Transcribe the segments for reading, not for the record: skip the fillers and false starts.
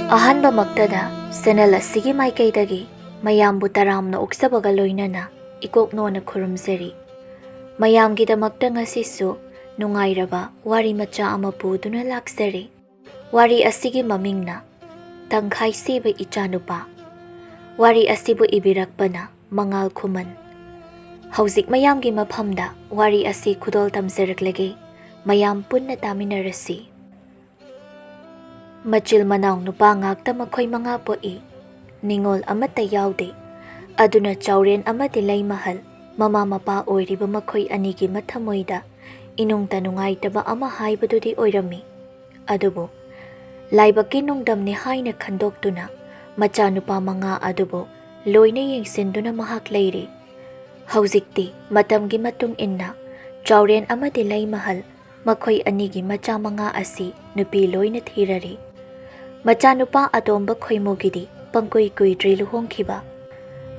ꯑꯍꯥꯟꯕ ꯃꯛꯇꯗ ꯆꯦꯅꯦꯜ ꯑꯁꯤꯒꯤ ꯃꯥꯏꯀꯩꯗꯒꯤ ꯃꯌꯥꯝꯕꯨ ꯇꯔꯥꯝꯅ ꯑꯣꯛꯆꯕꯒ ꯂꯣꯏꯅꯅ ꯏꯀꯣꯛꯅꯣꯅ ꯈꯨꯔꯨꯝꯖꯔꯤ꯫ ꯃꯌꯥꯝꯒꯤꯗꯃꯛꯇ ꯉꯁꯤꯁꯨ ꯅꯨꯡꯉꯥꯏꯔꯕ ꯋꯥꯔꯤ ꯃꯆꯥ ꯑꯃ ꯄꯨꯗꯨꯅ ꯂꯥꯛꯆꯔꯤ꯫ ꯋꯥꯔꯤ ꯑꯁꯤꯒꯤ ꯃꯃꯤꯡꯅ ꯇꯪꯈꯥꯏ ꯁꯤꯕ ꯏꯆꯥꯅꯨꯄꯥ꯫ ꯋꯥꯔꯤ ꯑꯁꯤꯕꯨ ꯏꯕꯤꯔꯛꯄꯅ ꯃꯉꯥꯜ ꯈꯨꯃꯟ꯫ ꯍꯧꯖꯤꯛ ꯃꯌꯥꯝꯒꯤ ꯃꯐꯝꯗ ꯋꯥꯔꯤ ꯑꯁꯤ ꯈꯨꯗꯣꯜ ꯇꯝꯖꯔꯛꯂꯒꯦ꯫ ꯃꯌꯥꯝ ꯄꯨꯟꯅ ꯇꯥꯃꯤꯟꯅꯔꯁꯤ꯫ ꯃꯆꯤꯜ ꯃꯅꯥꯎ ꯅꯨꯄꯥ ꯉꯥꯛꯇ ꯃꯈꯣꯏ ꯃꯉꯥ ꯄꯣꯛꯏ꯫ ꯅꯤꯡꯉꯣꯜ ꯑꯃꯠꯇ ꯌꯥꯎꯗꯦ꯫ ꯑꯗꯨꯅ ꯆꯥꯎꯔꯦꯟ ꯑꯃꯗꯤ ꯂꯩꯃꯍꯜ ꯃꯃꯥ ꯃꯄꯥ ꯑꯣꯏꯔꯤꯕ ꯃꯈꯣꯏ ꯑꯅꯤꯒꯤ ꯃꯊꯃꯣꯏꯗ ꯏꯅꯨꯡꯇ ꯅꯨꯡꯉꯥꯏꯇꯕ ꯑꯃ ꯍꯥꯏꯕꯗꯨꯗꯤ ꯑꯣꯏꯔꯝꯃꯤ꯫ ꯑꯗꯨꯕꯨ ꯂꯥꯏꯕꯛꯀꯤ ꯅꯨꯡꯗꯝꯅꯤ ꯍꯥꯏꯅ ꯈꯟꯗꯣꯛꯇꯨꯅ ꯃꯆꯥꯅꯨꯄꯥ ꯃꯉꯥ ꯑꯗꯨꯕꯨ ꯂꯣꯏꯅ ꯌꯦꯡꯁꯤꯟꯗꯨꯅ ꯃꯍꯥꯛ ꯂꯩꯔꯤ꯫ ꯍꯧꯖꯤꯛꯇꯤ ꯃꯇꯝꯒꯤ ꯃꯇꯨꯡ ꯏꯟꯅ ꯆꯥꯎꯔꯦꯟ ꯑꯃꯗꯤ ꯂꯩꯃꯍꯜ ꯃꯈꯣꯏ ꯑꯅꯤꯒꯤ ꯃꯆꯥ ꯃꯉꯥ ꯑꯁꯤ ꯅꯨꯄꯤ ꯂꯣꯏꯅ ꯊꯤꯔꯔꯤ꯫ ꯃꯆꯥꯅꯨꯄꯥ ꯑꯇꯣꯝꯕ ꯈꯣꯏꯃꯨꯒꯤꯗꯤ ꯄꯪꯀꯨꯏ ꯀꯨꯏꯗ꯭ꯔꯤ ꯂꯨꯍꯣꯡꯈꯤꯕ꯫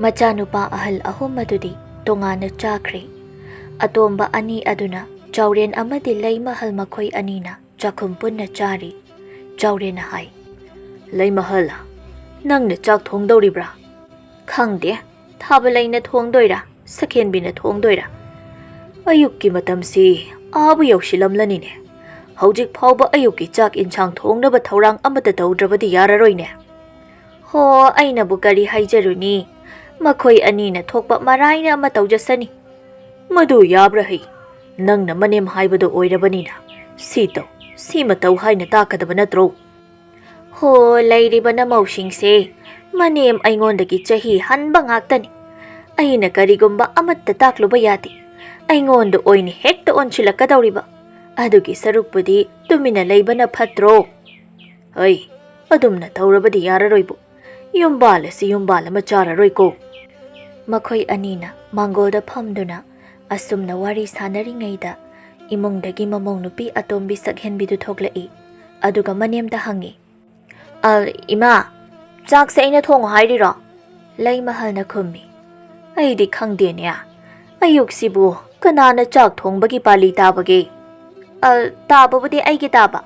ꯃꯆꯥꯅꯨꯄꯥ ꯑꯍꯜ ꯑꯍꯨꯝ ꯑꯗꯨꯗꯤ ꯇꯣꯉꯥꯟꯅ ꯆꯥꯈ꯭ꯔꯦ꯫ ꯑꯇꯣꯝꯕ ꯑꯅꯤ ꯑꯗꯨꯅ ꯆꯥꯎꯔꯦꯟ ꯑꯃꯗꯤ ꯂꯩꯃꯍꯜ ꯃꯈꯣꯏ ꯑꯅꯤꯅ ꯆꯥꯛꯈꯨꯝ ꯄꯨꯟꯅ ꯆꯥꯔꯤ꯫ ꯆꯥꯎꯔꯦꯟꯅ ꯍꯥꯏ, "ꯂꯩꯃꯍꯜ, ꯅꯪꯅ ꯆꯥꯛ ꯊꯣꯡꯗꯧꯔꯤꯕ꯭ꯔꯥ?" "ꯈꯪꯗꯦ, ꯊꯥꯕꯂꯩꯅ ꯊꯣꯡꯗꯣꯏꯔꯥ ꯁꯈꯦꯟꯕꯤꯅ ꯊꯣꯡꯗꯣꯏꯔꯥ? ꯑꯌꯨꯛꯀꯤ ꯃꯇꯝꯁꯤ ꯑꯥꯕꯨ ꯌꯧꯁꯤꯜꯂꯝꯂꯅꯤꯅꯦ꯫ ꯍꯧꯖꯤꯛ ꯐꯥꯎꯕ ꯑꯌꯨꯛꯀꯤ ꯆꯥꯛ ꯏꯟꯁꯥꯡ ꯊꯣꯡꯅꯕ ꯊꯧꯔꯥꯡ ꯑꯃꯠꯇ ꯇꯧꯗ꯭ꯔꯕꯗꯤ ꯌꯥꯔꯔꯣꯏꯅꯦ." "ꯍꯣ, ꯑꯩꯅꯕꯨ ꯀꯔꯤ ꯍꯥꯏꯖꯔꯨꯅꯤ? ꯃꯈꯣꯏ ꯑꯅꯤꯅ ꯊꯣꯛꯄ ꯃꯔꯥꯏꯅ ꯑꯃ ꯇꯧꯖꯁꯅꯤ." "ꯃꯗꯨ ꯌꯥꯕ꯭ꯔꯥ ꯍꯩ? ꯅꯪꯅ ꯃꯅꯦꯝ ꯍꯥꯏꯕꯗꯣ ꯑꯣꯏꯔꯕꯅꯤꯅ ꯁꯤ ꯇꯧ ꯁꯤꯃ ꯇꯧ ꯍꯥꯏꯅ ꯇꯥꯛꯀꯗꯕ ꯅꯠꯇ꯭ꯔꯣ?" "ꯍꯣ, ꯂꯩꯔꯤꯕ ꯅꯃꯧꯁꯤꯡꯁꯦ ꯃꯅꯦꯝ ꯑꯩꯉꯣꯟꯗꯒꯤ ꯆꯍꯤ ꯍꯟꯕ ꯉꯥꯛꯇꯅꯤ꯫ ꯑꯩꯅ ꯀꯔꯤꯒꯨꯝꯕ ꯑꯃꯠꯇ ꯇꯥꯛꯂꯨꯕ ꯌꯥꯗꯦ꯫ ꯑꯩꯉꯣꯟꯗ ꯑꯣꯏꯅ ꯍꯦꯛꯇ ꯑꯣꯟꯁꯤꯜꯂꯛꯀꯗꯧꯔꯤꯕ꯫ ꯑꯗꯨꯒꯤ ꯁꯔꯨꯛꯄꯨꯗꯤ ꯇꯨꯃꯤꯟꯅ ꯂꯩꯕꯅ ꯐꯠꯇ꯭ꯔꯣ?" "ꯍꯩ, ꯑꯗꯨꯝꯅ ꯇꯧꯔꯕꯗꯤ ꯌꯥꯔꯔꯣꯏꯕꯨ꯫ ꯌꯨꯝꯕꯥꯜ ꯑꯁꯤ ꯌꯨꯝꯕꯥꯜ ꯑꯃ ꯆꯥꯔꯔꯣꯏꯀꯣ." ꯃꯈꯣꯏ ꯑꯅꯤꯅ ꯃꯥꯡꯒꯣꯜꯗ ꯐꯝꯗꯨꯅ ꯑꯁꯨꯝꯅ ꯋꯥꯔꯤ ꯁꯥꯟꯅꯔꯤꯉꯩꯗ ꯏꯃꯨꯡꯗꯒꯤ ꯃꯃꯧ ꯅꯨꯄꯤ ꯑꯇꯣꯝꯕꯤ ꯁꯛꯍꯦꯟꯕꯤꯗꯨ ꯊꯣꯛꯂꯛꯏ꯫ ꯑꯗꯨꯒ ꯃꯅꯦꯝꯗ ꯍꯪꯉꯤ, "ꯏꯃꯥ, ꯆꯥꯛꯁꯦ ꯑꯩꯅ ꯊꯣꯡꯉꯣ ꯍꯥꯏꯔꯤꯔꯣ?" ꯂꯩꯃꯍꯜꯅ ꯈꯨꯝꯃꯤ, "ꯑꯩꯗꯤ ꯈꯪꯗꯦꯅꯦ꯫ ꯑꯌꯨꯛꯁꯤꯕꯨ ꯀꯅꯥꯅ ꯆꯥꯛ ꯊꯣꯡꯕꯒꯤ ꯄꯥꯂꯤ ꯇꯥꯕꯒꯦ?" "ꯇꯥꯕꯕꯨꯗꯤ ꯑꯩꯒꯤ ꯇꯥꯕ."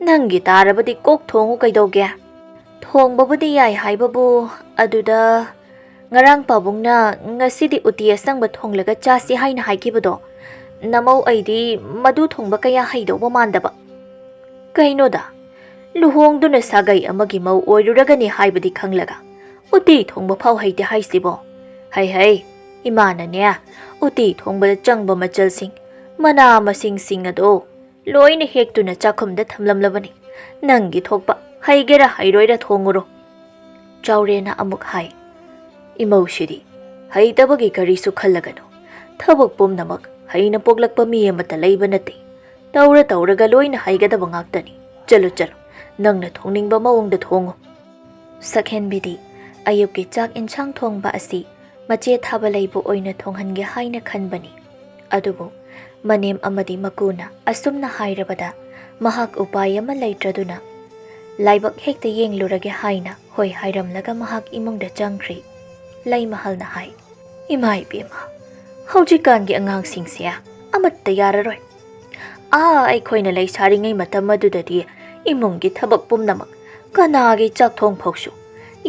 "ꯅꯪꯒꯤ ꯇꯥꯔꯕꯗꯤ ꯀꯣꯛ ꯊꯣꯡꯉꯨ ꯀꯩꯗꯧꯒꯦ?" "ꯊꯣꯡꯕꯕꯨꯗꯤ ꯌꯥꯏ ꯍꯥꯏꯕꯕꯨ ꯑꯗꯨꯗ ꯉꯔꯥꯡ ꯄꯥꯕꯨꯡꯅ ꯉꯁꯤꯗꯤ ꯎꯇꯤ ꯑꯁꯪꯕ ꯊꯣꯡꯂꯒ ꯆꯥꯁꯤ ꯍꯥꯏꯅ ꯍꯥꯏꯈꯤꯕꯗꯣ, ꯅꯃꯧ ꯑꯩꯗꯤ ꯃꯗꯨ ꯊꯣꯡꯕ ꯀꯌꯥ ꯍꯩꯗꯧꯕ ꯃꯥꯟꯗꯕ." "ꯀꯩꯅꯣꯗ, ꯂꯨꯍꯣꯡꯗꯨꯅ ꯁꯥꯒꯩ ꯑꯃꯒꯤ ꯃꯧ ꯑꯣꯏꯔꯨꯔꯒꯅꯤ ꯍꯥꯏꯕꯗꯤ ꯈꯪꯂꯒ ꯎꯇꯤ ꯊꯣꯡꯕ ꯐꯥꯎ ꯍꯩꯇꯦ ꯍꯥꯏꯁꯤꯕꯣ? ꯍꯩ, ꯏꯃꯥꯅꯅꯦ ꯎꯇꯤ ꯊꯣꯡꯕꯗ ꯆꯪꯕ ꯃꯆꯜꯁꯤꯡ ꯃꯅꯥ ꯃꯁꯤꯡꯁꯤꯡ ꯑꯗꯣ ꯂꯣꯏꯅ ꯍꯦꯛꯇꯨꯅ ꯆꯥꯛꯈꯨꯝꯗ ꯊꯝꯂꯝꯂꯕꯅꯤ꯫ ꯅꯪꯒꯤ ꯊꯣꯛꯄ ꯍꯩꯒꯦꯔꯥ ꯍꯩꯔꯣꯏꯔꯥ ꯊꯣꯡꯉꯨꯔꯣ." ꯆꯥꯎꯔꯦꯟꯅ ꯑꯃꯨꯛ ꯍꯥꯏ, "ꯏꯃꯧꯁꯤꯗꯤ ꯍꯩꯇꯕꯒꯤ ꯀꯔꯤꯁꯨ ꯈꯜꯂꯒꯅꯨ꯫ ꯊꯕꯛ ꯄꯨꯝꯅꯃꯛ ꯍꯩꯅ ꯄꯣꯛꯂꯛꯄ ꯃꯤ ꯑꯃꯠꯇ ꯂꯩꯕ ꯅꯠꯇꯦ꯫ ꯇꯧꯔꯒ ꯂꯣꯏꯅ ꯍꯩꯒꯗꯕ ꯉꯥꯛꯇꯅꯤ꯫ ꯆꯠꯂꯣ, ꯅꯪꯅ ꯊꯣꯡꯅꯤꯡꯕ ꯃꯑꯣꯡꯗ ꯊꯣꯡꯉꯨ." ꯁꯛꯍꯦꯟꯕꯤꯗꯤ ꯑꯌꯨꯛꯀꯤ ꯆꯥꯛ ꯏꯟꯁꯥꯡ ꯊꯣꯡꯕ ꯑꯁꯤ ꯃꯆꯦ ꯊꯥꯕꯂꯩꯕꯨ ꯑꯣꯏꯅ ꯊꯣꯡꯍꯟꯒꯦ ꯍꯥꯏꯅ ꯈꯟꯕꯅꯤ꯫ ꯑꯗꯨꯕꯨ ꯃꯅꯦꯝ ꯑꯃꯗꯤ ꯃꯀꯨꯅ ꯑꯁꯨꯝꯅ ꯍꯥꯏꯔꯕꯗ ꯃꯍꯥꯛ ꯎꯄꯥꯏ ꯑꯃ ꯂꯩꯇ꯭ꯔꯗꯨꯅ ꯂꯥꯏꯕꯛ ꯍꯦꯛꯇ ꯌꯦꯡꯂꯨꯔꯒꯦ ꯍꯥꯏꯅ ꯍꯣꯏ ꯍꯥꯏꯔꯝꯂꯒ ꯃꯍꯥꯛ ꯏꯃꯨꯡꯗ ꯆꯪꯈ꯭ꯔꯤ꯫ ꯂꯩꯃꯍꯜꯅ ꯍꯥꯏ, "ꯏꯃꯥ ꯏꯕꯦꯝꯃ, ꯍꯧꯖꯤꯛꯀꯥꯟꯒꯤ ꯑꯉꯥꯡꯁꯤꯡꯁꯦ ꯑꯃꯠꯇ ꯌꯥꯔꯔꯣꯏ꯫ ꯑꯩꯈꯣꯏꯅ ꯂꯩꯁꯥꯔꯤꯉꯩ ꯃꯇꯝ ꯑꯗꯨꯗꯗꯤ ꯏꯃꯨꯡꯒꯤ ꯊꯕꯛ ꯄꯨꯝꯅꯃꯛ, ꯀꯅꯥꯒꯤ ꯆꯥꯛ ꯊꯣꯡꯐꯧꯁꯨ,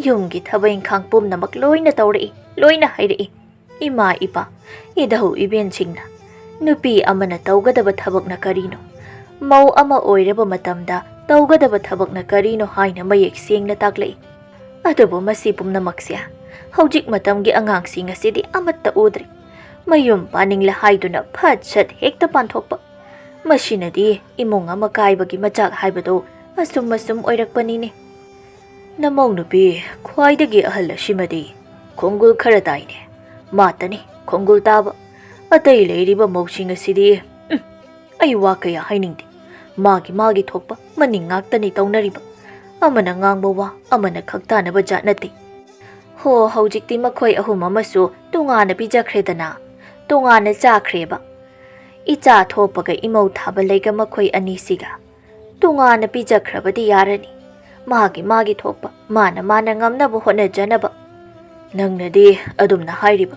ꯌꯨꯝꯒꯤ ꯊꯕꯛ ꯏꯪꯈꯥꯡ ꯄꯨꯝꯅꯃꯛ ꯂꯣꯏꯅ ꯇꯧꯔꯛꯏ, ꯂꯣꯏꯅ ꯍꯩꯔꯛꯏ꯫ ꯏꯃꯥ ꯏꯄꯥ, ꯏꯙꯧ ꯏꯕꯦꯟꯁꯤꯡꯅ ꯅꯨꯄꯤ ꯑꯃꯅ ꯇꯧꯒꯗꯕ ꯊꯕꯛꯅ ꯀꯔꯤꯅꯣ, ꯃꯧ ꯑꯃ ꯑꯣꯏꯔꯕ ꯃꯇꯝꯗ ꯇꯧꯒꯗꯕ ꯊꯕꯛꯅ ꯀꯔꯤꯅꯣ ꯍꯥꯏꯅ ꯃꯌꯦꯛ ꯁꯦꯡꯅ ꯇꯥꯛꯂꯛꯏ꯫ ꯑꯗꯨꯕꯨ ꯃꯁꯤ ꯄꯨꯝꯅꯃꯛꯁꯦ ꯍꯧꯖꯤꯛ ꯃꯇꯝꯒꯤ ꯑꯉꯥꯡꯁꯤꯡ ꯑꯁꯤꯗꯤ ꯑꯃꯠꯇ ꯎꯗ꯭ꯔꯦ꯫ ꯃꯌꯨꯝ ꯄꯥꯅꯤꯡꯂꯦ ꯍꯥꯏꯗꯨꯅ ꯐꯠ ꯁꯠ ꯍꯦꯛꯇ ꯄꯥꯟꯊꯣꯛꯄ꯫ ꯃꯁꯤꯅꯗꯤ ꯏꯃꯨꯡ ꯑꯃ ꯀꯥꯏꯕꯒꯤ ꯃꯆꯥꯛ ꯍꯥꯏꯕꯗꯣ ꯑꯁꯨꯝ ꯑꯣꯏꯔꯛꯄꯅꯤꯅꯦ꯫ ꯅꯃꯧ ꯅꯨꯄꯤ ꯈ꯭ꯋꯥꯏꯗꯒꯤ ꯑꯍꯜ ꯑꯁꯤꯃꯗꯤ ꯈꯣꯡꯒꯨꯜ ꯈꯔ ꯇꯥꯏꯅꯦ꯫ ꯃꯥꯇꯅꯤ ꯈꯣꯡꯒꯨꯜ ꯇꯥꯕ꯫ ꯑꯇꯩ ꯂꯩꯔꯤꯕ ꯃꯧꯁꯤꯡ ꯑꯁꯤꯗꯤ ꯑꯩ ꯋꯥ ꯀꯌꯥ ꯍꯥꯏꯅꯤꯡꯗꯦ꯫ ꯃꯥꯒꯤ ꯊꯣꯛꯄ ꯃꯅꯤꯡ ꯉꯥꯛꯇꯅꯤ ꯇꯧꯅꯔꯤꯕ꯫ ꯑꯃꯅ ꯉꯥꯡꯕ ꯋꯥ ꯑꯃꯅ ꯈꯛꯇꯥꯅꯕ ꯖꯥꯠ ꯅꯠꯇꯦ꯫ ꯍꯣ, ꯍꯧꯖꯤꯛꯇꯤ ꯃꯈꯣꯏ ꯑꯍꯨꯝ ꯑꯃꯁꯨ ꯇꯣꯉꯥꯟꯅ ꯄꯤꯖꯈ꯭ꯔꯦꯗꯅ, ꯇꯣꯉꯥꯟꯅ ꯆꯥꯈ꯭ꯔꯦꯕ꯫ ꯏꯆꯥ ꯊꯣꯛꯄꯒ ꯏꯃꯧ ꯊꯥꯕꯂꯩꯒ ꯃꯈꯣꯏ ꯑꯅꯤꯁꯤꯒ ꯇꯣꯉꯥꯟꯅ ꯄꯤꯖꯈ꯭ꯔꯕꯗꯤ ꯌꯥꯔꯅꯤ꯫ ꯃꯥꯒꯤ ꯊꯣꯛꯄ ꯃꯥꯅ ꯉꯝꯅꯕ ꯍꯣꯠꯅꯖꯅꯕ." "ꯅꯪꯅꯗꯤ ꯑꯗꯨꯝꯅ ꯍꯥꯏꯔꯤꯕ,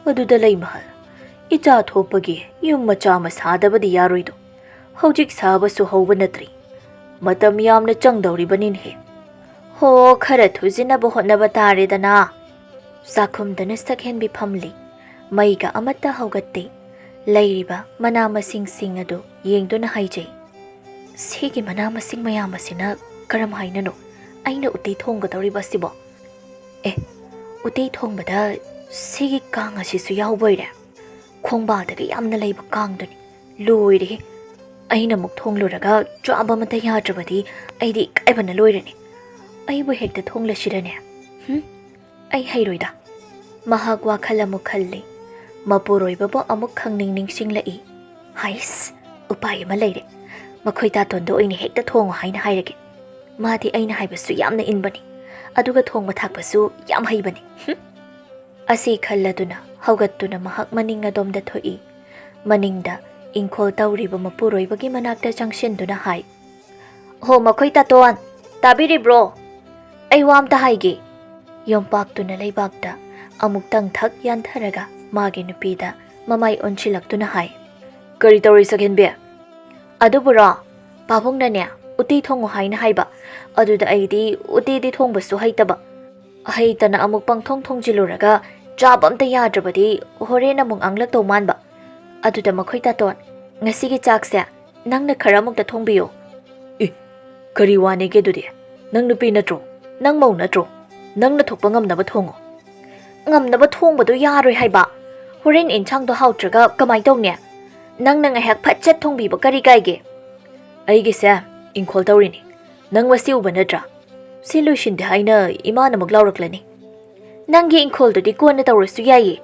ꯑꯗꯨꯗ ꯂꯩꯃꯍꯜ, ꯏꯆꯥ ꯊꯣꯛꯄꯒꯤ ꯌꯨꯝ ꯃꯆꯥ ꯑꯃ ꯁꯥꯗꯕꯗꯤ." "ꯍꯧꯖꯤꯛ ꯁꯥꯕꯁꯨ ꯍꯧꯕ ꯅꯠꯇ꯭ꯔꯤ, ꯃꯇꯝ ꯌꯥꯝꯅ ꯆꯪꯗꯧꯔꯤꯕꯅꯤꯅꯦꯍꯦ." ꯍꯣ ꯈꯔ ꯊꯨꯖꯤꯟꯅꯕ ꯍꯣꯠꯅꯕ ꯇꯥꯔꯦꯗꯅ ꯆꯥꯛꯈꯨꯝꯗꯅ ꯁꯛꯍꯦꯟꯕꯤ ꯐꯝꯂꯤ ꯃꯩꯒ ꯑꯃꯠꯇ ꯍꯧꯒꯠꯇꯦ ꯂꯩꯔꯤꯕ ꯃꯅꯥ ꯃꯁꯤꯡꯁꯤꯡ ꯑꯗꯨ ꯌꯦꯡꯗꯨꯅ ꯍꯥꯏꯖꯩ ꯁꯤꯒꯤ ꯃꯅꯥ ꯃꯁꯤꯡ ꯃꯌꯥꯝ ꯑꯁꯤꯅ ꯀꯔꯝ ꯍꯥꯏꯅꯅꯣ ꯑꯩꯅ ꯎꯇꯤ ꯊꯣꯡꯒꯗꯧꯔꯤꯕ ꯑꯁꯤꯕꯣ ꯑꯦ ꯎꯇꯤ ꯊꯣꯡꯕꯗ ꯁꯤꯒꯤ ꯀꯥꯡ ꯑꯁꯤꯁꯨ ꯌꯥꯎꯕꯣꯏꯔꯦ ꯈꯣꯡꯕꯥꯜꯗꯒ ꯌꯥꯝꯅ ꯂꯩꯕ ꯀꯥꯡꯗꯨꯅꯤ ꯂꯣꯏꯔꯦꯍꯦ ꯑꯩꯅ ꯑꯃꯨꯛ ꯊꯣꯡꯂꯨꯔꯒ ꯆꯥꯕ ꯑꯃꯇ ꯌꯥꯗ꯭ꯔꯕꯗꯤ ꯑꯩꯗꯤ ꯏꯀꯥꯏꯕꯅ ꯂꯣꯏꯔꯅꯤ ꯑꯩꯕꯨ ꯍꯦꯛꯇ ꯊꯣꯡꯂꯁꯤꯔꯅꯦ ꯑꯩ ꯍꯩꯔꯣꯏꯗ ꯃꯍꯥꯛ ꯋꯥꯈꯜ ꯑꯃꯨꯛ ꯈꯜꯂꯤ ꯃꯄꯨꯔꯣꯏꯕꯕꯨ ꯑꯃꯨꯛ ꯈꯪꯅꯤꯡ ꯅꯤꯡꯁꯤꯡꯂꯛꯏ ꯍꯥꯏꯁ ꯎꯄꯥꯏ ꯑꯃ ꯂꯩꯔꯦ ꯃꯈꯣꯏ ꯇꯥꯇꯣꯟꯗ ꯑꯣꯏꯅ ꯍꯦꯛꯇ ꯊꯣꯡꯉꯣ ꯍꯥꯏꯅ ꯍꯥꯏꯔꯒꯦ ꯃꯥꯗꯤ ꯑꯩꯅ ꯍꯥꯏꯕꯁꯨ ꯌꯥꯝꯅ ꯏꯟꯕꯅꯤ ꯑꯗꯨꯒ ꯊꯣꯡꯕ ꯊꯥꯛꯄꯁꯨ ꯌꯥꯝ ꯍꯩꯕꯅꯤ ꯑꯁꯤ ꯈꯜꯂꯗꯨꯅ ꯍꯧꯒꯠꯇꯨꯅ ꯃꯍꯥꯛ ꯃꯅꯤꯡ ꯑꯗꯣꯝꯗ ꯊꯣꯛꯏ ꯃꯅꯤꯡꯗ ꯏꯪꯈꯣꯜ ꯇꯧꯔꯤꯕ ꯃꯄꯨꯔꯣꯏꯕꯒꯤ ꯃꯅꯥꯛꯇ ꯆꯪꯁꯤꯟꯗꯨꯅ ꯍꯥꯏ ꯍꯣ ꯃꯈꯣꯏ ꯇꯥꯇꯣꯟ ꯇꯥꯕꯤꯔꯤꯕ꯭ꯔꯣ ꯑꯩ ꯋꯥ ꯑꯝꯇ ꯍꯥꯏꯒꯦ ꯌꯣꯝꯄꯥꯛꯇꯨꯅ ꯂꯩꯕꯥꯛꯇ ꯑꯃꯨꯛꯇꯪ ꯊꯛ ꯌꯥꯟꯊꯔꯒ ꯃꯥꯒꯤ ꯅꯨꯄꯤꯗ ꯃꯃꯥꯏ ꯑꯣꯟꯁꯤꯜꯂꯛꯇꯨꯅ ꯍꯥꯏ ꯀꯔꯤ ꯇꯧꯔꯤ ꯁꯛꯍꯦꯟꯕꯤ ꯑꯗꯨꯕꯨꯔꯣ ꯄꯥꯕꯨꯡꯅꯅꯦ ꯎꯇꯤ ꯊꯣꯡꯉꯣ ꯍꯥꯏꯅ ꯍꯥꯏꯕ ꯑꯗꯨꯗ ꯑꯩꯗꯤ ꯎꯇꯤꯗꯤ ꯊꯣꯡꯕꯁꯨ ꯍꯩꯇꯕ ꯍꯩꯇꯅ ꯑꯃꯨꯛ ꯄꯪꯊꯣꯡ ꯊꯣꯡꯖꯤꯜꯂꯨꯔꯒ ꯆꯥꯕ ꯑꯝꯇ ꯌꯥꯗ꯭ꯔꯕꯗꯤ ꯍꯣꯔꯦꯟ ꯑꯃꯨꯛ ꯉꯥꯡꯂꯛꯇꯧ ꯃꯥꯟꯕ ꯑꯗꯨꯗ ꯃꯈꯣꯏ ꯇꯥꯇꯣꯟ ꯉꯁꯤꯒꯤ ꯆꯥꯛꯁꯦ ꯅꯪꯅ ꯈꯔ ꯑꯃꯨꯛꯇ ꯊꯣꯡꯕꯤꯌꯣ ꯏ ꯀꯔꯤ ꯋꯥꯅꯦꯒꯦ ꯑꯗꯨꯗꯤ ꯅꯪ ꯅꯨꯄꯤ ꯅꯠꯇ꯭ꯔꯣ ꯅꯪ ꯃꯧ ꯅꯠꯇ꯭ꯔꯣ ꯅꯪꯅ ꯊꯣꯛꯄ ꯉꯝꯅꯕ ꯊꯣꯡꯉꯣ ꯉꯝꯅꯕ ꯊꯣꯡꯕꯗꯣ ꯌꯥꯔꯣꯏ ꯍꯥꯏꯕ ꯍꯣꯔꯦꯟ ꯏꯟꯁꯥꯡꯗꯣ ꯍꯥꯎꯇ꯭ꯔꯒ ꯀꯃꯥꯏ ꯇꯧꯅꯤ ꯅꯪꯅ ꯉꯥꯏꯍꯥꯛ ꯐꯠꯆꯠ ꯊꯣꯡꯕꯤꯕ ꯀꯔꯤ ꯀꯥꯏꯒꯦ ꯑꯩꯒꯤꯁꯦ ꯏꯪꯈꯣꯜ ꯇꯧꯔꯤꯅꯤ ꯅꯪ ꯃꯁꯤ ꯎꯕ ꯅꯠꯇ꯭ꯔꯥ ꯁꯤ ꯂꯣꯏꯁꯤꯟꯗꯦ ꯍꯥꯏꯅ ꯏꯃꯥꯅ ꯑꯃꯨꯛ ꯂꯥꯎꯔꯛꯂꯅꯤ ꯅꯪꯒꯤ ꯏꯪꯈꯣꯜꯗꯨꯗꯤ ꯀꯣꯟꯅ ꯇꯧꯔꯁꯨ ꯌꯥꯏꯌꯦ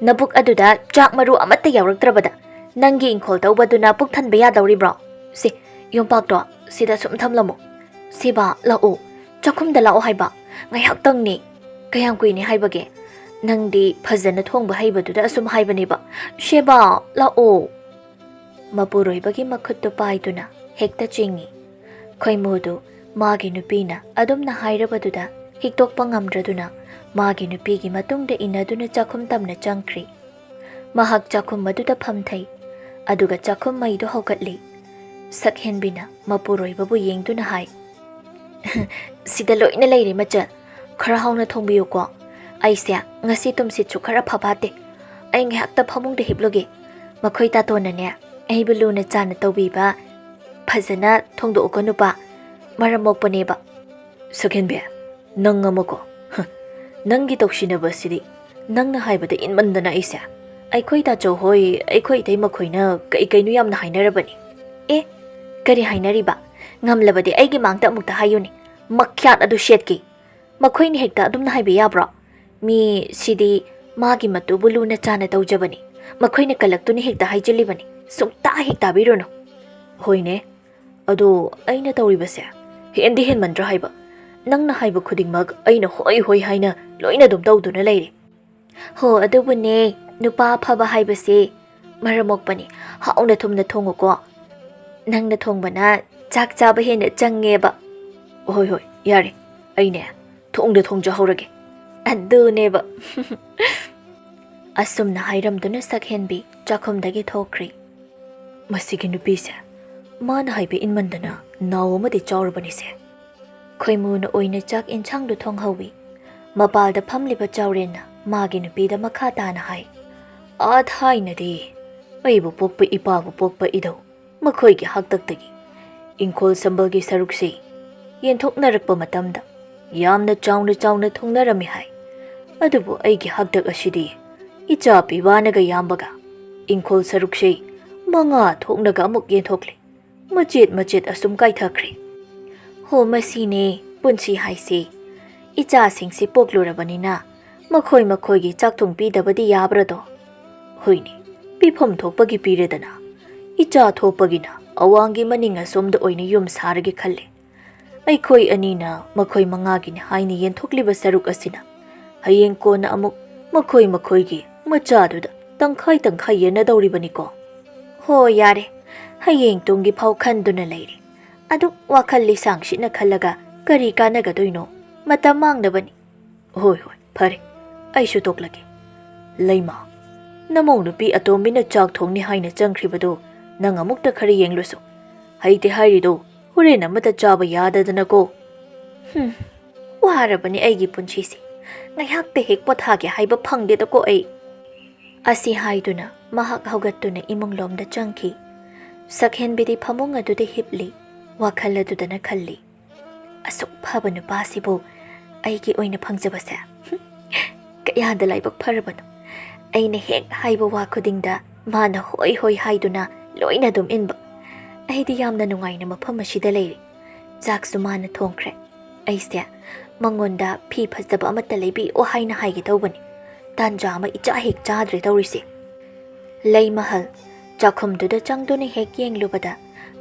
ꯅꯕꯨꯛ ꯑꯗꯨꯗ ꯆꯥꯛ ꯃꯔꯨ ꯑꯃꯠꯇ ꯌꯥꯎꯔꯛꯇ꯭ꯔꯕꯗ ꯅꯪꯒꯤ ꯏꯪꯈꯣꯜ ꯇꯧꯕꯗꯨꯅ ꯄꯨꯛ ꯊꯟꯕ ꯌꯥꯗꯧꯔꯤꯕ꯭ꯔꯣ ꯁꯤ ꯌꯣꯝꯄꯥꯛꯇꯣ ꯁꯤꯗ ꯁꯨꯝ ꯊꯝꯂꯝꯃꯣ ꯁꯤꯕꯥ ꯂꯥꯛꯑꯣ ꯆꯥꯛꯈꯨꯝꯗ ꯂꯥꯛꯑꯣ ꯍꯥꯏꯕ ꯉꯥꯏꯍꯥꯛꯇꯪꯅꯤ ꯀꯌꯥꯝ ꯀꯨꯏꯅꯤ ꯍꯥꯏꯕꯒꯦ ꯅꯪꯗꯤ ꯐꯖꯅ ꯊꯣꯡꯕ ꯍꯩꯕꯗꯨꯗ ꯑꯁꯨꯝ ꯍꯥꯏꯕꯅꯦꯕ ꯁꯦꯕꯥ ꯂꯥꯛꯑꯣ ꯃꯄꯨꯔꯣꯏꯕꯒꯤ ꯃꯈꯨꯠꯇꯨ ꯄꯥꯏꯗꯨꯅ ꯍꯦꯛꯇ ꯆꯤꯡꯏ ꯈꯣꯏꯃꯨꯗꯨ ꯃꯥꯒꯤ ꯅꯨꯄꯤꯅ ꯑꯗꯨꯝꯅ ꯍꯥꯏꯔꯕꯗꯨꯗ ꯍꯤꯛꯇꯣꯛꯄ ꯉꯝꯗ꯭ꯔꯗꯨꯅ ꯃꯥꯒꯤ ꯅꯨꯄꯤꯒꯤ ꯃꯇꯨꯡꯗ ꯏꯟꯅꯗꯨꯅ ꯆꯥꯛꯈꯨꯝ ꯇꯝꯅ ꯆꯪꯈ꯭ꯔꯤ ꯃꯍꯥꯛ ꯆꯥꯛꯈꯨꯝ ꯑꯗꯨꯗ ꯐꯝꯊꯩ ꯑꯗꯨꯒ ꯆꯥꯛꯈꯨꯝ ꯃꯩꯗꯨ ꯍꯧꯒꯠꯂꯤ ꯁꯛꯍꯦꯟꯕꯤꯅ ꯃꯄꯨꯔꯣꯏꯕꯕꯨ ꯌꯦꯡꯗꯨꯅ ꯍꯥꯏ ꯁꯤꯗ ꯂꯣꯏꯅ ꯂꯩꯔꯦ ꯃꯆꯜ ꯈꯔ ꯍꯥꯎꯅ ꯊꯣꯡꯕꯤꯌꯨꯀꯣ ꯑꯩꯁꯦ ꯉꯁꯤ ꯇꯨꯝꯁꯤꯠꯁꯨ ꯈꯔ ꯐꯐꯥꯠꯇꯦ ꯑꯩ ꯉꯥꯏꯍꯥꯛꯇ ꯐꯃꯨꯡꯗ ꯍꯤꯞꯂꯨꯒꯦ ꯃꯈꯣꯏ ꯇꯥꯇꯣꯟꯅꯅꯦ ꯑꯩꯕꯨ ꯂꯨꯅ ꯆꯥꯅ ꯇꯧꯕꯤꯕ ꯐꯖꯅ ꯊꯣꯡꯗꯣꯛꯎꯀꯣ ꯅꯨꯄꯥ ꯃꯔꯝ ꯃꯣꯛꯄꯅꯦꯕ ꯁꯛꯍꯦꯟꯕꯤ ꯅꯪ ꯑꯃꯀꯣ ꯅꯪꯒꯤ ꯇꯧꯁꯤꯟꯅꯕꯁꯤꯗꯤ ꯅꯪꯅ ꯍꯥꯏꯕꯗ ꯏꯟꯃꯟꯗꯅ ꯑꯩꯁꯦ ꯑꯩꯈꯣꯏ ꯇꯥꯆꯧ ꯍꯣꯏ ꯑꯩꯈꯣꯏ ꯏꯇꯩ ꯃꯈꯣꯏꯅ ꯀꯩꯅꯣ ꯌꯥꯝꯅ ꯍꯥꯏꯅꯔꯕꯅꯤ ꯑꯦ ꯀꯔꯤ ꯍꯥꯏꯅꯔꯤꯕ ꯉꯝꯂꯕꯗꯤ ꯑꯩꯒꯤ ꯃꯥꯡꯗ ꯑꯃꯨꯛꯇ ꯍꯥꯏꯌꯨꯅꯦ ꯃꯈ꯭ꯌꯥꯠ ꯑꯗꯨ ꯁꯦꯠꯀꯤ ꯃꯈꯣꯏꯅ ꯍꯦꯛꯇ ꯑꯗꯨꯝꯅ ꯍꯥꯏꯕ ꯌꯥꯕ꯭ꯔꯣ ꯃꯤ ꯁꯤꯗꯤ ꯃꯥꯒꯤ ꯃꯇꯨꯕꯨ ꯂꯨꯅ ꯆꯥꯅ ꯇꯧꯖꯕꯅꯤ ꯃꯈꯣꯏꯅ ꯀꯜꯂꯛꯇꯨꯅ ꯍꯦꯛꯇ ꯍꯥꯏꯖꯤꯜꯂꯤꯕꯅꯤ ꯁꯨꯡꯇꯥ ꯍꯦꯛ ꯇꯥꯕꯤꯔꯨꯅꯨ ꯍꯣꯏꯅꯦ ꯑꯗꯣ ꯑꯩꯅ ꯇꯧꯔꯤꯕꯁꯦ ꯍꯦꯟꯗꯤ ꯍꯦꯟꯃꯟꯗ꯭ꯔꯥ ꯍꯥꯏꯕ ꯅꯪꯅ ꯍꯥꯏꯕ ꯈꯨꯗꯤꯡꯃꯛ ꯑꯩꯅ ꯍꯣꯏ ꯍꯣꯏ ꯍꯥꯏꯅ ꯂꯣꯏꯅ ꯑꯗꯨꯝ ꯇꯧꯗꯨꯅ ꯂꯩꯔꯦ ꯍꯣ ꯑꯗꯨꯕꯨꯅꯦ ꯅꯨꯄꯥ ꯑꯐꯕ ꯍꯥꯏꯕꯁꯦ ꯃꯔꯝ ꯃꯣꯛꯄꯅꯤ ꯍꯥꯎꯅ ꯊꯨꯝꯅ ꯊꯣꯡꯉꯨꯀꯣ ꯅꯪꯅ ꯊꯣꯡꯕꯅ ꯆꯥꯛ ꯆꯥꯕ ꯍꯦꯟꯅ ꯆꯪꯉꯦꯕ ꯍꯣꯏ ꯍꯣꯏ ꯌꯥꯔꯦ ꯑꯩꯅꯦ ꯊꯣꯡꯖꯍꯧꯔꯒꯦ ꯑꯗꯨꯅꯦꯕ ꯑꯁꯨꯝꯅ ꯍꯥꯏꯔꯝꯗꯨꯅ ꯁꯛꯍꯦꯟꯕꯤ ꯆꯥꯛꯈꯨꯝꯗꯒꯤ ꯊꯣꯛꯈ꯭ꯔꯤ ꯃꯁꯤꯒꯤ ꯅꯨꯄꯤꯁꯦ ꯃꯥꯅ ꯍꯥꯏꯕ ꯏꯟꯃꯟꯗꯅ ꯅꯥꯎ ꯑꯃꯗꯤ ꯆꯥꯎꯔꯕꯅꯤꯁꯦ ꯈꯣꯏꯃꯨꯅ ꯑꯣꯏꯅ ꯆꯥꯛ ꯏꯟꯁꯥꯡꯗꯨ ꯊꯣꯡꯍꯧꯏ ꯃꯄꯥꯜꯗ ꯐꯝꯂꯤꯕ ꯆꯥꯎꯔꯦꯟꯅ ꯃꯥꯒꯤ ꯅꯨꯄꯤꯗ ꯃꯈꯥ ꯇꯥꯅ ꯍꯥꯏ ꯊꯥꯏꯅꯗꯤ ꯑꯩꯕꯨ ꯄꯣꯛꯄ ꯏꯄꯥꯕꯨ ꯄꯣꯛꯄ ꯏꯙꯧ ꯃꯈꯣꯏꯒꯤ ꯍꯥꯛꯇꯛꯇꯒꯤ ꯏꯪꯈꯣꯜ ꯁꯝꯕꯜꯒꯤ ꯁꯔꯨꯛꯁꯤ ꯌꯦꯟꯊꯣꯛꯅꯔꯛꯄ ꯃꯇꯝꯗ ꯌꯥꯝꯅ ꯆꯥꯎꯅ ꯆꯥꯎꯅ ꯊꯣꯡꯅꯔꯝꯃꯤ ꯍꯥꯏ ꯑꯗꯨꯕꯨ ꯑꯩꯒꯤ ꯍꯥꯛꯇꯛ ꯑꯁꯤꯗꯤ ꯏꯆꯥ ꯄꯤꯕꯥꯅꯒ ꯌꯥꯝꯕꯒ ꯏꯪꯈꯣꯜ ꯁꯔꯨꯛꯁꯤ 5 ꯊꯣꯛꯅꯒ ꯑꯃꯨꯛ ꯌꯦꯟꯊꯣꯛꯂꯤ ꯃꯆꯦꯠ ꯃꯆꯦꯠ ꯑꯁꯨꯝ ꯀꯥꯏꯊꯈ꯭ꯔꯦ ꯍꯣ ꯃꯁꯤꯅꯦ ꯄꯨꯟꯁꯤ ꯍꯥꯏꯁꯤ ꯏꯆꯥꯁꯤꯡꯁꯤ ꯄꯣꯛꯂꯨꯔꯕꯅꯤꯅ ꯃꯈꯣꯏꯒꯤ ꯆꯥꯛꯊꯣꯡ ꯄꯤꯗꯕꯗꯤ ꯌꯥꯕ꯭ꯔꯗꯣ ꯍꯣꯏꯅꯦ ꯄꯤꯐꯝ ꯊꯣꯛꯄꯒꯤ ꯄꯤꯔꯦꯗꯅ ꯏꯆꯥ ꯊꯣꯛꯄꯒꯤꯅ ꯑꯋꯥꯡꯒꯤ ꯃꯅꯤꯡ ꯑꯁꯣꯝꯗ ꯑꯣꯏꯅ ꯌꯨꯝ ꯁꯥꯔꯒꯦ ꯈꯜꯂꯦ ꯑꯩꯈꯣꯏ ꯑꯅꯤꯅ ꯃꯈꯣꯏ 5ꯒꯤꯅꯤ ꯍꯥꯏꯅ ꯌꯦꯟꯊꯣꯛꯂꯤꯕ ꯁꯔꯨꯛ ꯑꯁꯤꯅ ꯍꯌꯦꯡ ꯀꯣꯟꯅ ꯑꯃꯨꯛ ꯃꯈꯣꯏꯒꯤ ꯃꯆꯥꯗꯨꯗ ꯇꯪꯈꯥꯏ ꯌꯦꯟꯅꯗꯧꯔꯤꯕꯅꯤꯀꯣ ꯍꯣ ꯌꯥꯔꯦ ꯍꯌꯦꯡ ꯇꯨꯡꯒꯤ ꯐꯥꯎ ꯈꯟꯗꯨꯅ ꯂꯩꯔꯦ ꯑꯗꯨꯛ ꯋꯥꯈꯜ ꯂꯤꯁꯥꯡꯁꯤꯠꯅ ꯈꯜꯂꯒ ꯀꯔꯤ ꯀꯥꯟꯅꯒꯗꯣꯏꯅꯣ ꯃꯇꯝ ꯃꯥꯡꯅꯕꯅꯤ ꯍꯣꯏ ꯐꯔꯦ ꯑꯩꯁꯨ ꯇꯣꯛꯂꯒꯦ ꯂꯩꯃꯥ ꯅꯃꯧ ꯅꯨꯄꯤ ꯑꯇꯣꯝꯕꯤꯅ ꯆꯥꯛ ꯊꯣꯡꯅꯤ ꯍꯥꯏꯅ ꯆꯪꯈ꯭ꯔꯤꯕꯗꯨ ꯅꯪ ꯑꯃꯨꯛꯇ ꯈꯔ ꯌꯦꯡꯂꯨꯁꯨ ꯍꯩꯇꯦ ꯍꯥꯏꯔꯤꯗꯣ ꯍꯣꯔꯦꯟ ꯑꯃꯠꯇ ꯆꯥꯕ ꯌꯥꯗꯗꯅꯀꯣ ꯋꯥꯔꯕꯅꯤ ꯑꯩꯒꯤ ꯄꯨꯟꯁꯤꯁꯦ ꯉꯥꯏꯍꯥꯛꯇ ꯍꯦꯛ ꯄꯣꯊꯥꯒꯦ ꯍꯥꯏꯕ ꯐꯪꯗꯦꯗꯀꯣ ꯑꯩ ꯑꯁꯤ ꯍꯥꯏꯗꯨꯅ ꯃꯍꯥꯛ ꯍꯧꯒꯠꯇꯨꯅ ꯏꯃꯨꯡꯂꯣꯝꯗ ꯆꯪꯈꯤ ꯁꯛꯍꯦꯟꯕꯤꯗꯤ ꯐꯃꯨꯡ ꯑꯗꯨꯗ ꯍꯤꯞꯂꯤ ꯋꯥꯈꯜ ꯑꯗꯨꯗꯅ ꯈꯜꯂꯤ ꯑꯁꯨꯛ ꯐꯕ ꯅꯨꯄꯥꯁꯤꯕꯨ ꯑꯩꯒꯤ ꯑꯣꯏꯅ ꯐꯪꯖꯕꯁꯦ ꯀꯌꯥꯗ ꯂꯥꯏꯕꯛ ꯐꯔꯕꯅꯣ ꯑꯩꯅ ꯍꯦꯛ ꯍꯥꯏꯕ ꯋꯥ ꯈꯨꯗꯤꯡꯗ ꯃꯥꯅ ꯍꯣꯏ ꯍꯣꯏ ꯍꯥꯏꯗꯨꯅ ꯂꯣꯏꯅ ꯑꯗꯨꯝ ꯏꯟꯕ ꯑꯩꯗꯤ ꯌꯥꯝꯅ ꯅꯨꯡꯉꯥꯏꯅ ꯃꯐꯝ ꯑꯁꯤꯗ ꯂꯩꯔꯤ ꯆꯥꯛꯁꯨ ꯃꯥꯅ ꯊꯣꯡꯈ꯭ꯔꯦ ꯑꯩꯁꯦ ꯃꯉꯣꯟꯗ ꯐꯤ ꯐꯖꯕ ꯑꯃꯠꯇ ꯂꯩꯕꯤꯌꯣ ꯍꯥꯏꯅ ꯍꯥꯏꯒꯦ ꯇꯧꯕꯅꯤ ꯇꯥꯟꯖꯥ ꯑꯃ ꯏꯆꯥ ꯍꯦꯛ ꯆꯥꯗ꯭ꯔꯦ ꯇꯧꯔꯤꯁꯦ ꯂꯩꯃꯍꯜ ꯆꯥꯛꯈꯨꯝꯗꯨꯗ ꯆꯪꯗꯨꯅ ꯍꯦꯛ ꯌꯦꯡꯂꯨꯕꯗ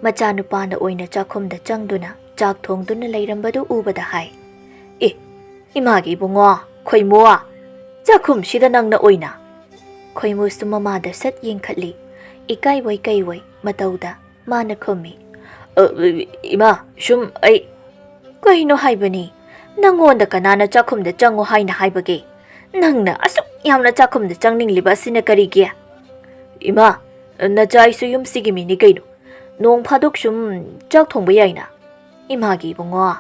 ꯃꯆꯥꯅꯨꯄꯥꯅ ꯑꯣꯏꯅ ꯆꯥꯛꯈꯨꯝꯗ ꯆꯪꯗꯨꯅ ꯆꯥꯛ ꯊꯣꯡꯗꯨꯅ ꯂꯩꯔꯝꯕꯗꯨ ꯎꯕꯗ ꯍꯥꯏ ꯑꯦ ꯏꯃꯥꯒꯤ ꯏꯕꯨꯡꯉꯣ ꯈꯣꯏꯃꯨ ꯆꯥꯛꯈꯨꯝꯁꯤꯗ ꯅꯪꯅ ꯑꯣꯏꯅ ꯈꯣꯏꯃꯨꯁꯨ ꯃꯃꯥꯗ ꯁꯠ ꯌꯦꯡꯈꯠꯂꯤ ꯏꯀꯥꯏꯋꯣꯏ ꯀꯩꯋꯣꯏ ꯃꯇꯧꯗ ꯃꯥꯅ ꯈꯨꯝꯃꯤ ꯏꯃꯥ ꯁꯨꯝ ꯑꯩ ꯀꯩꯅꯣ ꯍꯥꯏꯕꯅꯤ ꯅꯪꯉꯣꯟꯗ ꯀꯅꯥꯅ ꯆꯥꯛꯈꯨꯝꯗ ꯆꯪꯉꯣ ꯍꯥꯏꯅ ꯍꯥꯏꯕꯒꯦ ꯅꯪꯅ ꯑꯁꯨꯛ ꯌꯥꯝꯅ ꯆꯥꯛꯈꯨꯝꯗ ꯆꯪꯅꯤꯡꯂꯤꯕ ꯑꯁꯤꯅ ꯀꯔꯤꯒꯤ ꯏꯃꯥ ꯅꯆꯥꯏꯁꯨ ꯌꯨꯝꯁꯤꯒꯤ ꯃꯤꯅꯤ ꯀꯩꯅꯣ ꯅꯣꯡ ꯐꯥꯗꯣꯛ ꯁꯨꯝ ꯆꯥꯛ ꯊꯣꯡꯕ ꯌꯥꯏꯅ ꯏꯃꯥꯒꯤ ꯏꯕꯨꯡꯉꯣ